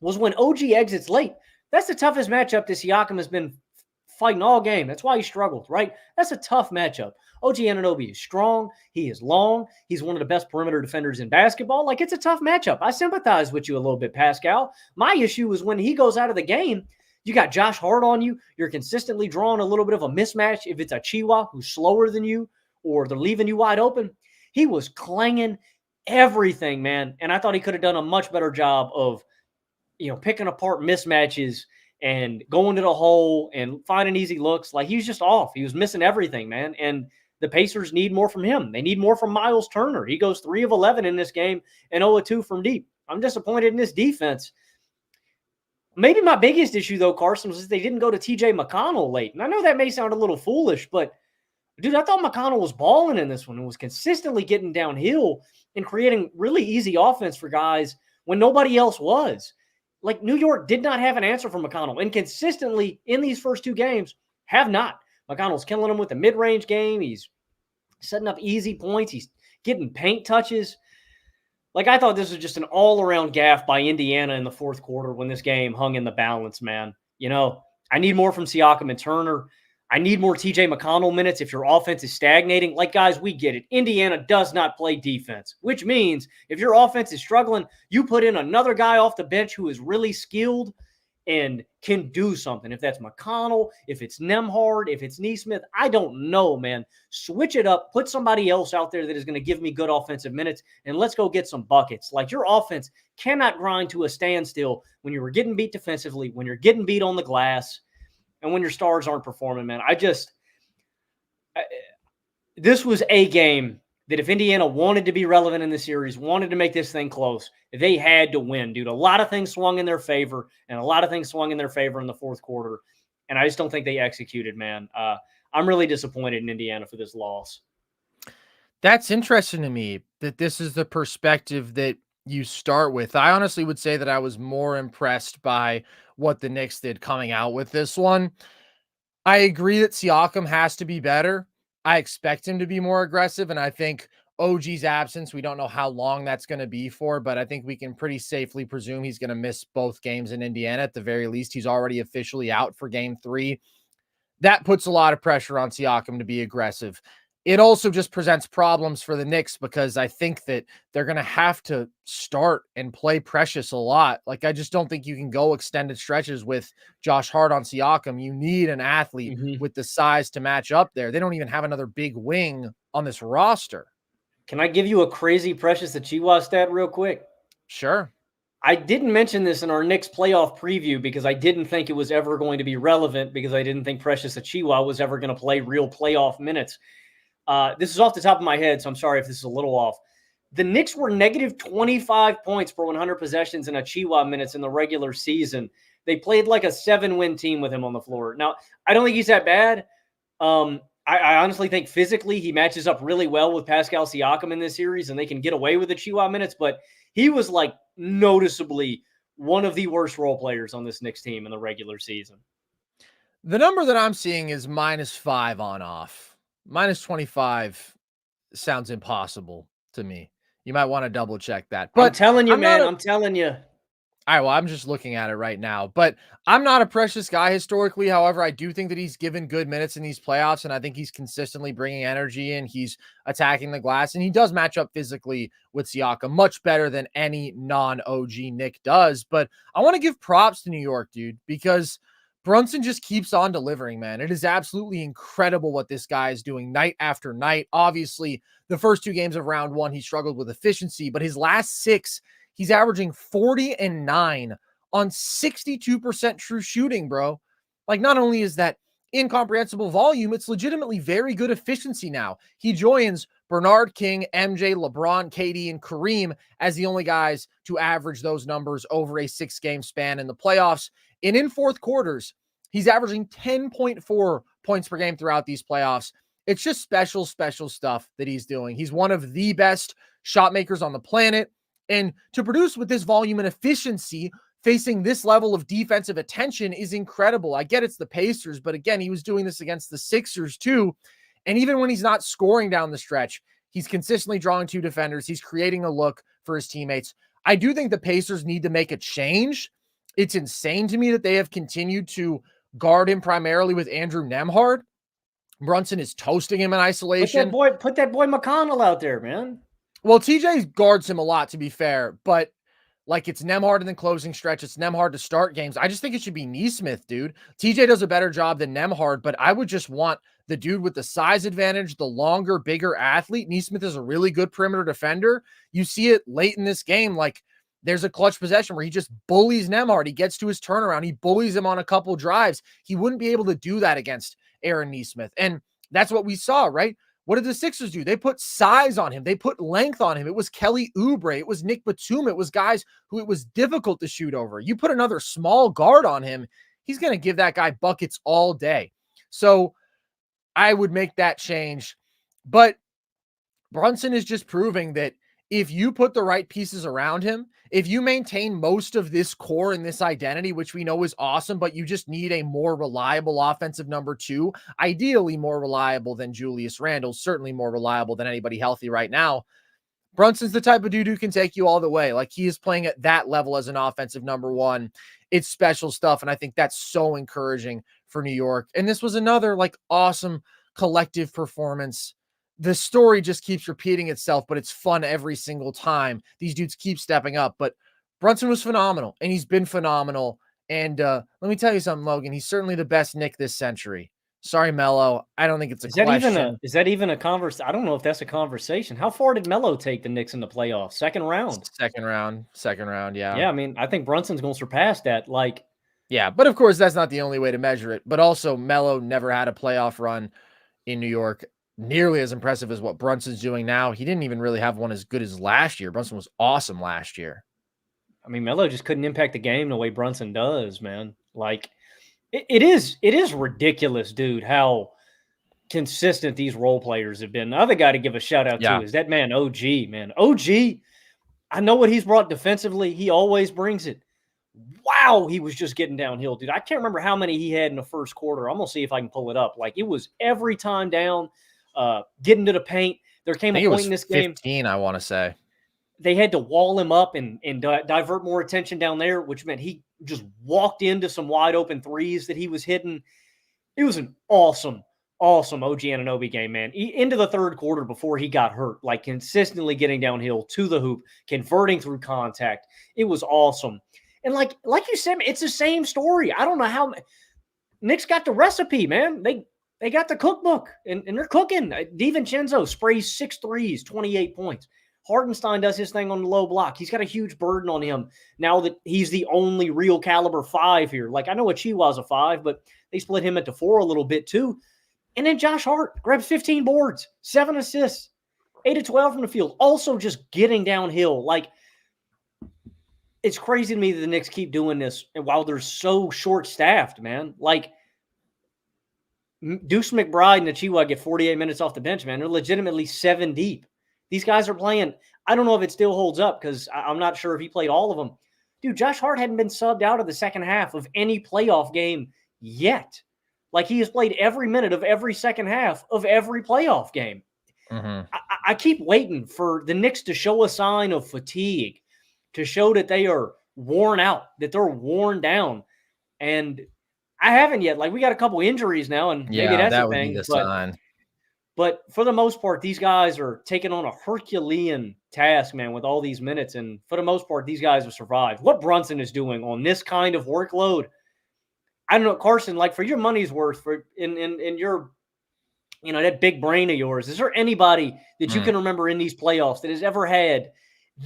was when OG exits late. That's the toughest matchup that Siakam has been fighting all game. That's why he struggled, right? That's a tough matchup. OG Anunoby is strong. He is long. He's one of the best perimeter defenders in basketball. Like, it's a tough matchup. I sympathize with you a little bit, Pascal. My issue is when he goes out of the game, you got Josh Hart on you. You're consistently drawing a little bit of a mismatch. If it's a Chihuahua who's slower than you or they're leaving you wide open, he was clanging everything, man. And I thought he could have done a much better job of, picking apart mismatches and going to the hole and finding easy looks. Like, he was just off. He was missing everything, man. And the Pacers need more from him. They need more from Miles Turner. He goes 3 of 11 in this game and 0 of 2 from deep. I'm disappointed in this defense. Maybe my biggest issue, though, Carson, was they didn't go to TJ McConnell late. And I know that may sound a little foolish, but, dude, I thought McConnell was balling in this one and was consistently getting downhill and creating really easy offense for guys when nobody else was. Like, New York did not have an answer for McConnell, and consistently in these first 2 games have not. McConnell's killing him with the mid-range game. He's setting up easy points. He's getting paint touches. Like, I thought this was just an all-around gaffe by Indiana in the fourth quarter when this game hung in the balance, man. I need more from Siakam and Turner. I need more TJ McConnell minutes if your offense is stagnating. Like, guys, we get it. Indiana does not play defense, which means if your offense is struggling, you put in another guy off the bench who is really skilled and can do something. If that's McConnell, if it's Nembhard, if it's Nesmith, I don't know, man. Switch it up. Put somebody else out there that is going to give me good offensive minutes, and let's go get some buckets. Like, your offense cannot grind to a standstill when you were getting beat defensively, when you're getting beat on the glass. and when your stars aren't performing, man. This was a game that if Indiana wanted to be relevant in the series, wanted to make this thing close, they had to win, dude. A lot of things swung in their favor, and a lot of things swung in their favor in the fourth quarter, and I just don't think they executed, man. I'm really disappointed in Indiana for this loss. That's interesting to me that this is the perspective that you start with. I honestly would say that I was more impressed by what the Knicks did coming out with this one. I agree that Siakam has to be better. I expect him to be more aggressive, and I think OG's absence, we don't know how long that's going to be for, but I think we can pretty safely presume he's going to miss both games in Indiana. At the very least, he's already officially out for game 3. That puts a lot of pressure on Siakam to be aggressive. It also just presents problems for the Knicks because I think that they're going to have to start and play Precious a lot. Like, I just don't think you can go extended stretches with Josh Hart on Siakam. You need an athlete with the size to match up there. They don't even have another big wing on this roster. Can I give you a crazy Precious Achiuwa stat real quick? Sure. I didn't mention this in our Knicks playoff preview because I didn't think it was ever going to be relevant because I didn't think Precious Achiuwa was ever going to play real playoff minutes. This is off the top of my head, so I'm sorry if this is a little off. The Knicks were negative 25 points per 100 possessions in Achiuwa minutes in the regular season. They played like a 7-win team with him on the floor. Now, I don't think he's that bad. I honestly think physically he matches up really well with Pascal Siakam in this series, and they can get away with Achiuwa minutes, but he was like noticeably one of the worst role players on this Knicks team in the regular season. The number that I'm seeing is -5 on off. Minus 25 sounds impossible to me. You might want to double check that. But I'm telling you, man, I'm telling you. All right, well, I'm just looking at it right now. But I'm not a Precious guy historically. However, I do think that he's given good minutes in these playoffs, and I think he's consistently bringing energy and he's attacking the glass, and he does match up physically with Siakam much better than any non-OG Nick does. But I want to give props to New York, dude, because Brunson just keeps on delivering, man. It is absolutely incredible what this guy is doing night after night. Obviously, the first 2 games of round 1, he struggled with efficiency, but his last 6, he's averaging 40 and 9 on 62% true shooting, bro. Like, not only is that incomprehensible volume, it's legitimately very good efficiency now. He joins Bernard King, MJ, LeBron, KD, and Kareem as the only guys to average those numbers over a 6-game span in the playoffs. And in fourth quarters, he's averaging 10.4 points per game throughout these playoffs. It's just special stuff that he's doing. He's one of the best shot makers on the planet. And to produce with this volume and efficiency, facing this level of defensive attention is incredible. I get it's the Pacers, but again, he was doing this against the Sixers too. And even when he's not scoring down the stretch, he's consistently drawing 2 defenders. He's creating a look for his teammates. I do think the Pacers need to make a change. It's insane to me that they have continued to guard him primarily with Andrew Nembhard. Brunson is toasting him in isolation. Put that boy McConnell out there, man. Well, TJ guards him a lot, to be fair, but like, it's Nembhard in the closing stretch. It's Nembhard to start games. I just think it should be Nesmith, dude. TJ does a better job than Nembhard, but I would just want the dude with the size advantage, the longer, bigger athlete. Nesmith is a really good perimeter defender. You see it late in this game, like, there's a clutch possession where he just bullies Nembhard. He gets to his turnaround. He bullies him on a couple drives. He wouldn't be able to do that against Aaron Nesmith. And that's what we saw, right? What did the Sixers do? They put size on him. They put length on him. It was Kelly Oubre. It was Nick Batum. It was guys who it was difficult to shoot over. You put another small guard on him, he's going to give that guy buckets all day. So I would make that change. But Brunson is just proving that if you put the right pieces around him, if you maintain most of this core and this identity, which we know is awesome, but you just need a more reliable offensive number 2, ideally more reliable than Julius Randle, certainly more reliable than anybody healthy right now. Brunson's the type of dude who can take you all the way. Like, he is playing at that level as an offensive number 1. It's special stuff, and I think that's so encouraging for New York. And this was another, like, awesome collective performance. The story just keeps repeating itself, but it's fun every single time. These dudes keep stepping up, but Brunson was phenomenal, and he's been phenomenal. And let me tell you something, Logan. He's certainly the best Knick this century. Sorry, Melo. I don't think it's a question. Is that even a conversation? I don't know if that's a conversation. How far did Melo take the Knicks in the playoffs? Second round. Second round. Yeah. Yeah, I mean, I think Brunson's going to surpass that. Like, Yeah, but of course, that's not the only way to measure it. But also, Melo never had a playoff run in New York nearly as impressive as what Brunson's doing now. He didn't even really have one as good as last year. Brunson was awesome last year. I mean, Melo just couldn't impact the game the way Brunson does, man. Like, it is ridiculous, dude, how consistent these role players have been. The other guy to give a shout out Yeah. to is that man, OG, man. OG, I know what he's brought defensively. He always brings it. Wow, he was just getting downhill, dude. I can't remember how many he had in the first quarter. I'm going to see if I can pull it up. Like, it was every time down, getting to the paint. There came I a think it point was in this game 15, I want to say. they had to wall him up and divert more attention down there, which meant he just walked into some wide open threes that he was hitting. It was an awesome OG Anunoby game, man. Into the third quarter before he got hurt, like consistently getting downhill to the hoop, converting through contact. It was awesome. And like you said, it's the same story. I don't know how Knicks got the recipe, man. They got the cookbook and they're cooking. DiVincenzo sprays 6 threes, 28 points. Hartenstein does his thing on the low block. He's got a huge burden on him now that he's the only real caliber 5 here. Like, I know Achiuwa's a 5, but they split him into 4 a little bit too. And then Josh Hart grabs 15 boards, 7 assists, 8 of 12 from the field. Also just getting downhill. Like, it's crazy to me that the Knicks keep doing this and while they're so short-staffed, man. Like, Deuce McBride and Achiuwa get 48 minutes off the bench, man. They're legitimately 7 deep. These guys are playing. I don't know if it still holds up because I'm not sure if he played all of them. Dude, Josh Hart hadn't been subbed out of the second half of any playoff game yet. Like, he has played every minute of every second half of every playoff game. Mm-hmm. I keep waiting for the Knicks to show a sign of fatigue, to show that they are worn out, that they're worn down. And I haven't yet. Like, we got a couple injuries now, and maybe that's that a would thing. be the sign. But for the most part, these guys are taking on a Herculean task, man, with all these minutes. And for the most part, these guys have survived. What Brunson is doing on this kind of workload, I don't know, Carson, like, for your money's worth, for in your, that big brain of yours, is there anybody that you can remember in these playoffs that has ever had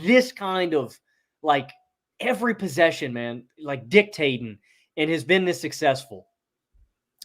this kind of, like, every possession, man, like, dictating and has been this successful?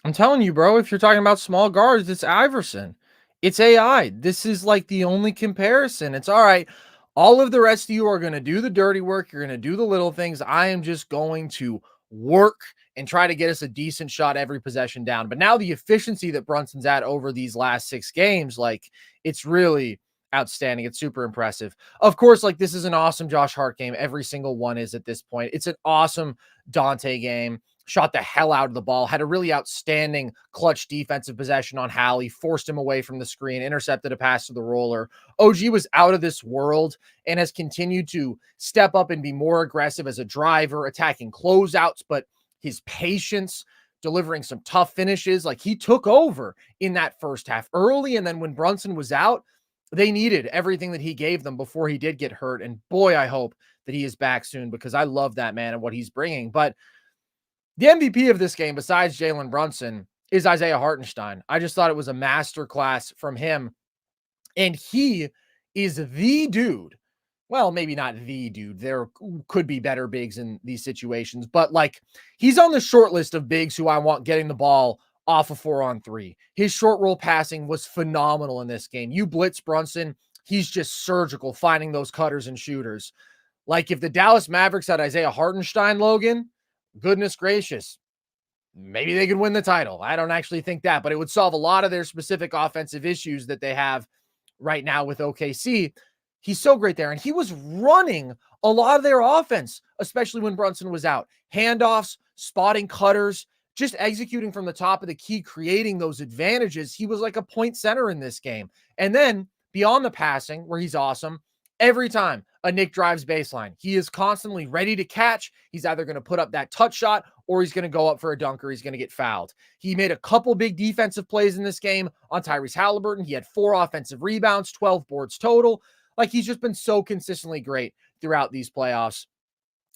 I'm telling you, bro, if you're talking about small guards, it's Iverson. It's AI. This is like the only comparison. It's all right. All of the rest of you are going to do the dirty work. You're going to do the little things. I am just going to work and try to get us a decent shot every possession down. But now the efficiency that Brunson's at over these last 6 games, like, it's really outstanding. It's super impressive. Of course, like, this is an awesome Josh Hart game. Every single one is at this point. It's an awesome Dante game. Shot the hell out of the ball, had a really outstanding clutch defensive possession on Hallie, forced him away from the screen, intercepted a pass to the roller. OG was out of this world and has continued to step up and be more aggressive as a driver, attacking closeouts, but his patience, delivering some tough finishes. Like, he took over in that first half early, and then when Brunson was out, they needed everything that he gave them before he did get hurt. And boy, I hope that he is back soon because I love that man and what he's bringing. But the MVP of this game, besides Jalen Brunson, is Isaiah Hartenstein. I just thought it was a masterclass from him. And he is the dude. Well, maybe not the dude. There could be better bigs in these situations, but, like, he's on the short list of bigs who I want getting the ball off of 4-on-3. His short roll passing was phenomenal in this game. You blitz Brunson, he's just surgical, finding those cutters and shooters. Like, if the Dallas Mavericks had Isaiah Hartenstein, Logan, goodness gracious, maybe they could win the title. I don't actually think that, but it would solve a lot of their specific offensive issues that they have right now with OKC. He's so great there. And he was running a lot of their offense, especially when Brunson was out. Handoffs, spotting cutters, just executing from the top of the key, creating those advantages. He was like a point center in this game. And then beyond the passing, where he's awesome, every time a Knick drives baseline, he is constantly ready to catch. He's either going to put up that touch shot or he's going to go up for a dunk or he's going to get fouled. He made a couple big defensive plays in this game on Tyrese Haliburton. He had 4 offensive rebounds, 12 boards total. Like, he's just been so consistently great throughout these playoffs.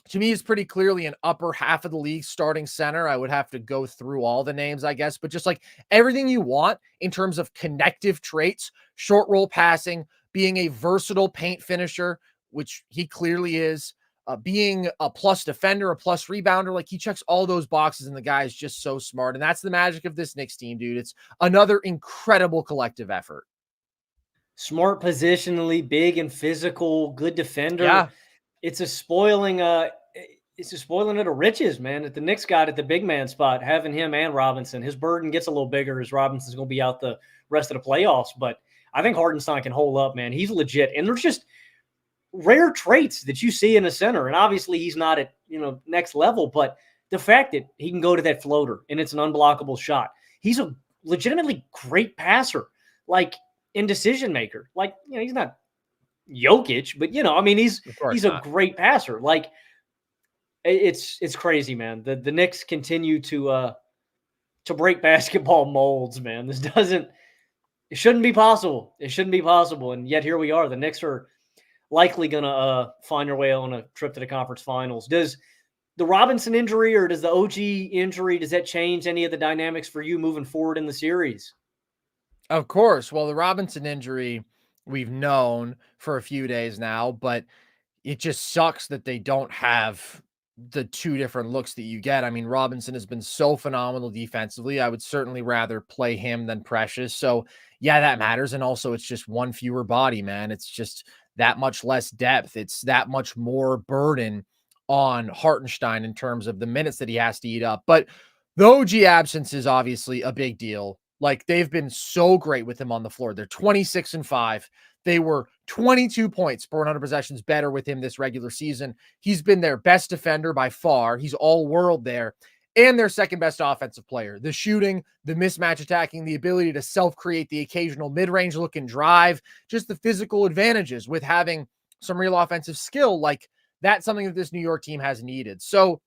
To me, he's pretty clearly an upper half of the league starting center. I would have to go through all the names, I guess, but just like everything you want in terms of connective traits, short roll passing, being a versatile paint finisher, which he clearly is, being a plus defender, a plus rebounder. Like, he checks all those boxes, and the guy is just so smart. And that's the magic of this Knicks team, dude. It's another incredible collective effort. Smart positionally, big and physical, good defender. Yeah. It's a spoiling of riches, man, that the Knicks got at the big man spot, having him and Robinson. His burden gets a little bigger as Robinson's going to be out the rest of the playoffs. But I think Hartenstein can hold up, man. He's legit. And there's just rare traits that you see in a center. And obviously he's not at, next level, but the fact that he can go to that floater and it's an unblockable shot. He's a legitimately great passer, like in decision maker. Like, he's not Jokic, but he's a great passer. Like, it's crazy, man. The Knicks continue to break basketball molds, man. It shouldn't be possible. It shouldn't be possible. And yet here we are. The Knicks are likely going to find their way on a trip to the conference finals. Does the Robinson injury or does the OG injury, does that change any of the dynamics for you moving forward in the series? Of course. Well, the Robinson injury we've known for a few days now, but it just sucks that they don't have the two different looks that you get. I mean, Robinson has been so phenomenal defensively. I would certainly rather play him than Precious. So yeah, that matters. And also it's just one fewer body, man. It's just that much less depth. It's that much more burden on Hartenstein in terms of the minutes that he has to eat up. But the OG absence is obviously a big deal. Like, they've been so great with him on the floor. They're 26-5. They were 22 points per 100 possessions better with him this regular season. He's been their best defender by far. He's all world there. And their second best offensive player. The shooting, the mismatch attacking, the ability to self-create the occasional mid-range look and drive, just the physical advantages with having some real offensive skill. Like, that's something that this New York team has needed. So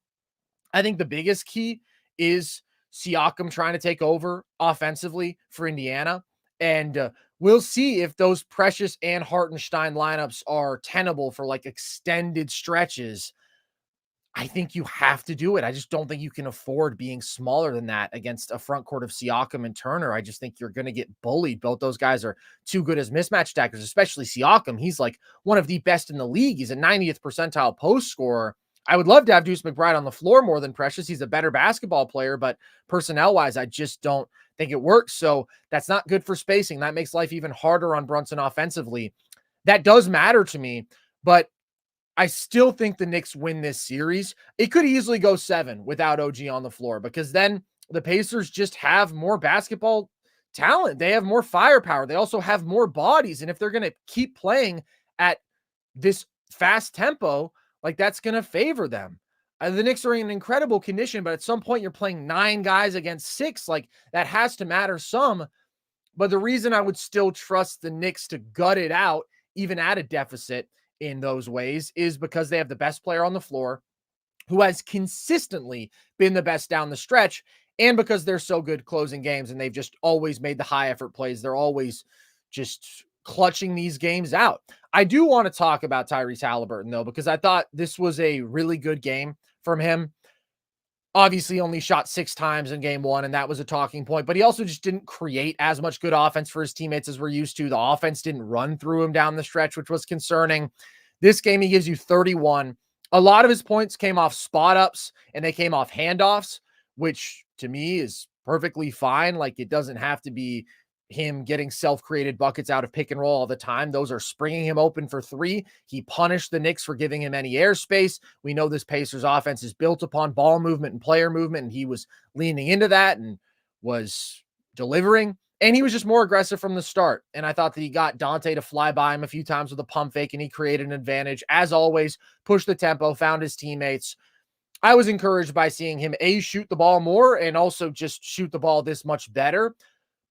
I think the biggest key is Siakam trying to take over offensively for Indiana. And we'll see if those Precious and Hartenstein lineups are tenable for like extended stretches. I think you have to do it. I just don't think you can afford being smaller than that against a front court of Siakam and Turner. I just think you're going to get bullied. Both those guys are too good as mismatch attackers, especially Siakam. He's like one of the best in the league. He's a 90th percentile post scorer. I would love to have Deuce McBride on the floor more than Precious. He's a better basketball player, but personnel-wise, I just don't think it works. So that's not good for spacing. That makes life even harder on Brunson offensively. That does matter to me, but I still think the Knicks win this series. It could easily go 7 without OG on the floor, because then the Pacers just have more basketball talent. They have more firepower. They also have more bodies. And if they're going to keep playing at this fast tempo, like, that's going to favor them. The Knicks are in an incredible condition, but at some point you're playing 9 guys against 6. Like, that has to matter some. But the reason I would still trust the Knicks to gut it out, even at a deficit in those ways, is because they have the best player on the floor who has consistently been the best down the stretch, and because they're so good closing games and they've just always made the high effort plays. They're always just clutching these games out. I do want to talk about Tyrese Haliburton, though, because I thought this was a really good game from him. Obviously only shot 6 times in game 1, and that was a talking point, but he also just didn't create as much good offense for his teammates as we're used to. The offense didn't run through him down the stretch, which was concerning. This game, he gives you 31. A lot of his points came off spot ups, and they came off handoffs, which to me is perfectly fine. Like, it doesn't have to be him getting self-created buckets out of pick and roll all the time. Those are springing him open for 3. He punished the Knicks for giving him any airspace. We know this Pacers offense is built upon ball movement and player movement, and he was leaning into that and was delivering. And he was just more aggressive from the start. And I thought that he got Dante to fly by him a few times with a pump fake, and he created an advantage. As always, pushed the tempo, found his teammates. I was encouraged by seeing him, shoot the ball more and also just shoot the ball this much better.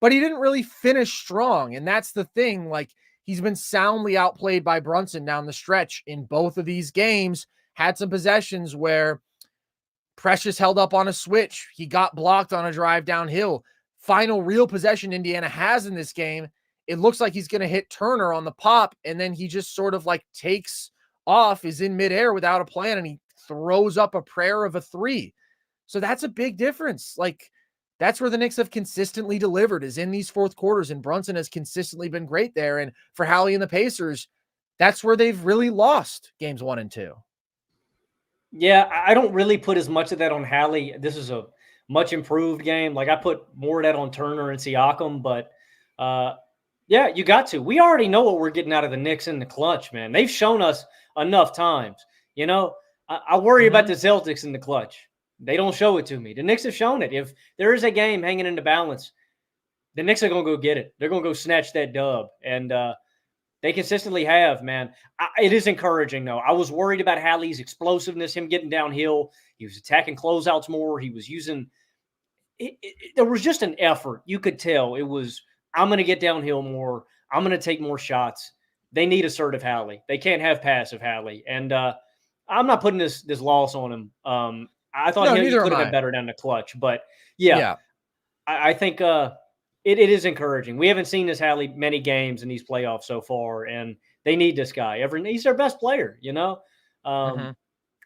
But he didn't really finish strong. And that's the thing. Like, he's been soundly outplayed by Brunson down the stretch in both of these games. Had some possessions where Precious held up on a switch. He got blocked on a drive downhill. Final real possession Indiana has in this game, it looks like he's going to hit Turner on the pop, and then he just sort of like takes off, is in midair without a plan, and he throws up a prayer of a 3. So that's a big difference. Like, that's where the Knicks have consistently delivered, is in these fourth quarters, and Brunson has consistently been great there. And for Hallie and the Pacers, that's where they've really lost games 1 and 2. Yeah, I don't really put as much of that on Hallie. This is a much improved game. Like I put more of that on Turner and Siakam, but yeah, you got to. We already know what we're getting out of the Knicks in the clutch, man. They've shown us enough times. You know, I worry about the Celtics in the clutch. They don't show it to me. The Knicks have shown it. If there is a game hanging in the balance, the Knicks are going to go get it. They're going to go snatch that dub. And they consistently have, man. It is encouraging, though. I was worried about Hallie's explosiveness, him getting downhill. He was attacking closeouts more. He was using there was just an effort. You could tell it was, I'm going to get downhill more. I'm going to take more shots. They need assertive Hallie. They can't have passive Hallie. And I'm not putting this loss on him. I thought he could have been better down the clutch. But, yeah. I think it is encouraging. We haven't seen this Hallie many games in these playoffs so far, and they need this guy. He's their best player, you know?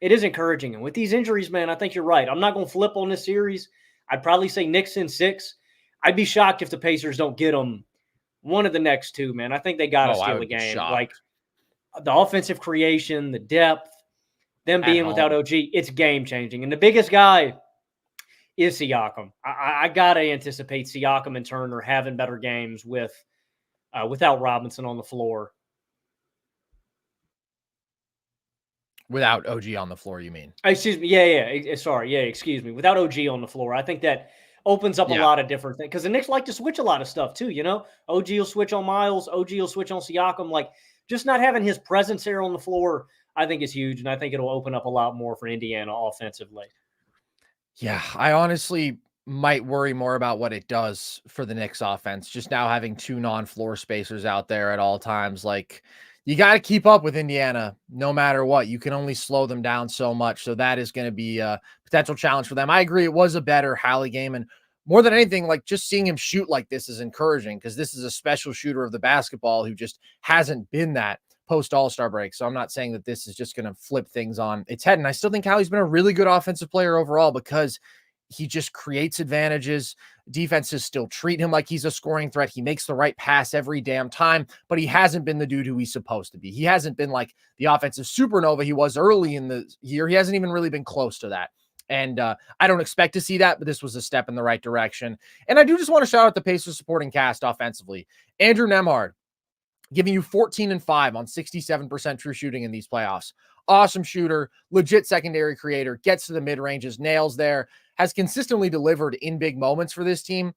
It is encouraging. And with these injuries, man, I think you're right. I'm not going to flip on this series. I'd probably say Knicks in 6. I'd be shocked if the Pacers don't get them one of the next two, man. I think they got to steal the game. Like the offensive creation, the depth, them being without OG, it's game-changing. And the biggest guy is Siakam. I got to anticipate Siakam and Turner having better games without Robinson on the floor. Without OG on the floor, you mean? Excuse me. Yeah. Sorry. Yeah, excuse me. Without OG on the floor. I think that opens up a lot of different things. Because the Knicks like to switch a lot of stuff too, you know? OG will switch on Miles. OG will switch on Siakam. Like, just not having his presence there on the floor, I think is huge. And I think it'll open up a lot more for Indiana offensively. Yeah, I honestly might worry more about what it does for the Knicks offense. Just now having 2 non-floor spacers out there at all times. Like, you got to keep up with Indiana no matter what. You can only slow them down so much. So that is going to be a potential challenge for them. I agree. It was a better Hallie game. And more than anything, like just seeing him shoot like this is encouraging because this is a special shooter of the basketball who just hasn't been that post All-Star break. So I'm not saying that this is just going to flip things on its head. And I still think Hallie's been a really good offensive player overall because he just creates advantages. Defenses still treat him like he's a scoring threat. He makes the right pass every damn time, but he hasn't been the dude who he's supposed to be. He hasn't been like the offensive supernova he was early in the year. He hasn't even really been close to that. And I don't expect to see that, but this was a step in the right direction. And I do just want to shout out the Pacers supporting cast offensively. Andrew Nembhard, giving you 14 and 5 on 67% true shooting in these playoffs. Awesome shooter, legit secondary creator, gets to the mid-ranges, nails there, has consistently delivered in big moments for this team.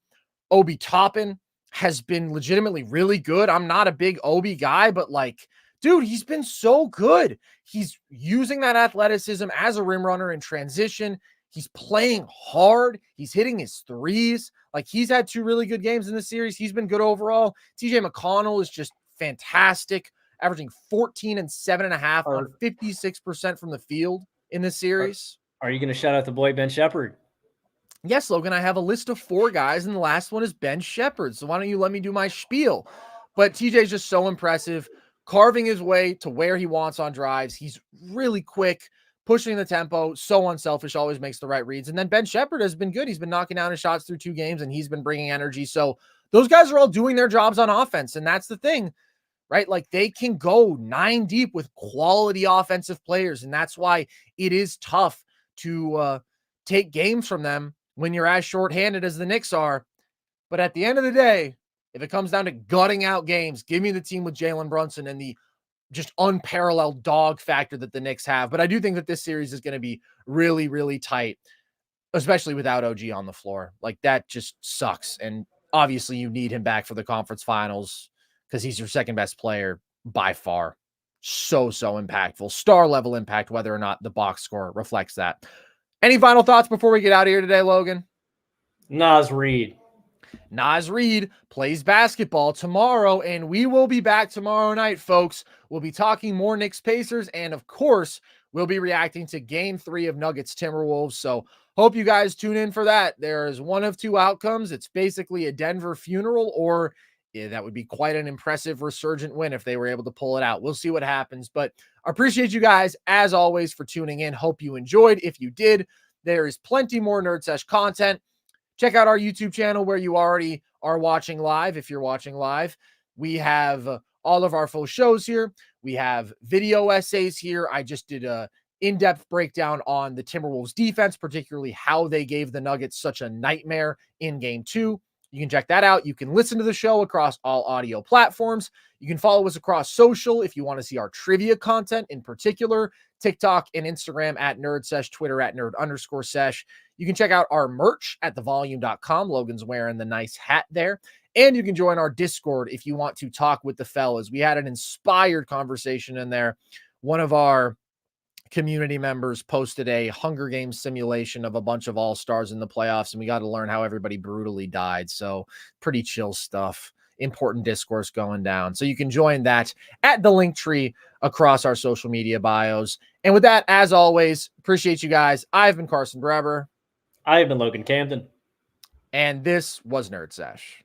Obi Toppin has been legitimately really good. I'm not a big Obi guy, but like, dude, he's been so good. He's using that athleticism as a rim runner in transition. He's playing hard. He's hitting his threes. Like, he's had 2 really good games in this series. He's been good overall. TJ McConnell is just fantastic, averaging 14 and 7.5 on 56% from the field in this series. Are you going to shout out the boy Ben Shepherd? Yes, Logan, I have a list of 4 guys, and the last one is Ben Shepherd. So why don't you let me do my spiel? But TJ's just so impressive, carving his way to where he wants on drives. He's really quick, pushing the tempo, so unselfish, always makes the right reads. And then Ben Shepherd has been good. He's been knocking down his shots through 2 games, and he's been bringing energy. So those guys are all doing their jobs on offense, and that's the thing, right? Like, they can go 9 deep with quality offensive players, and that's why it is tough to take games from them when you're as shorthanded as the Knicks are. But at the end of the day, if it comes down to gutting out games, give me the team with Jalen Brunson and the just unparalleled dog factor that the Knicks have. But I do think that this series is going to be really, really tight, especially without OG on the floor. Like, that just sucks. And obviously you need him back for the conference finals because he's your second best player by far. So impactful. Star level impact, whether or not the box score reflects that. Any final thoughts before we get out of here today, Logan? Naz Reid plays basketball tomorrow, and we will be back tomorrow night, folks. We'll be talking more Knicks Pacers, and of course, we'll be reacting to Game 3 of Nuggets Timberwolves. So hope you guys tune in for that. There is one of 2 outcomes. It's basically a Denver funeral, or that would be quite an impressive resurgent win if they were able to pull it out. We'll see what happens, but I appreciate you guys, as always, for tuning in. Hope you enjoyed. If you did, there is plenty more Nerd Sesh content. Check out our YouTube channel where you already are watching live. If you're watching live, we have all of our full shows here. We have video essays here. I just did a in-depth breakdown on the Timberwolves defense, particularly how they gave the Nuggets such a nightmare in game 2. You can check that out. You can listen to the show across all audio platforms. You can follow us across social if you want to see our trivia content, in particular, TikTok and Instagram at NerdSesh, Twitter at Nerd_Sesh. You can check out our merch at thevolume.com. Logan's wearing the nice hat there. And you can join our Discord if you want to talk with the fellas. We had an inspired conversation in there. One of our community members posted a Hunger Games simulation of a bunch of all-stars in the playoffs, and we got to learn how everybody brutally died. So pretty chill stuff. Important discourse going down. So you can join that at the link tree across our social media bios. And with that, as always, appreciate you guys. I've been Carson Breber. I have been Logan Camden. And this was Nerd Sesh.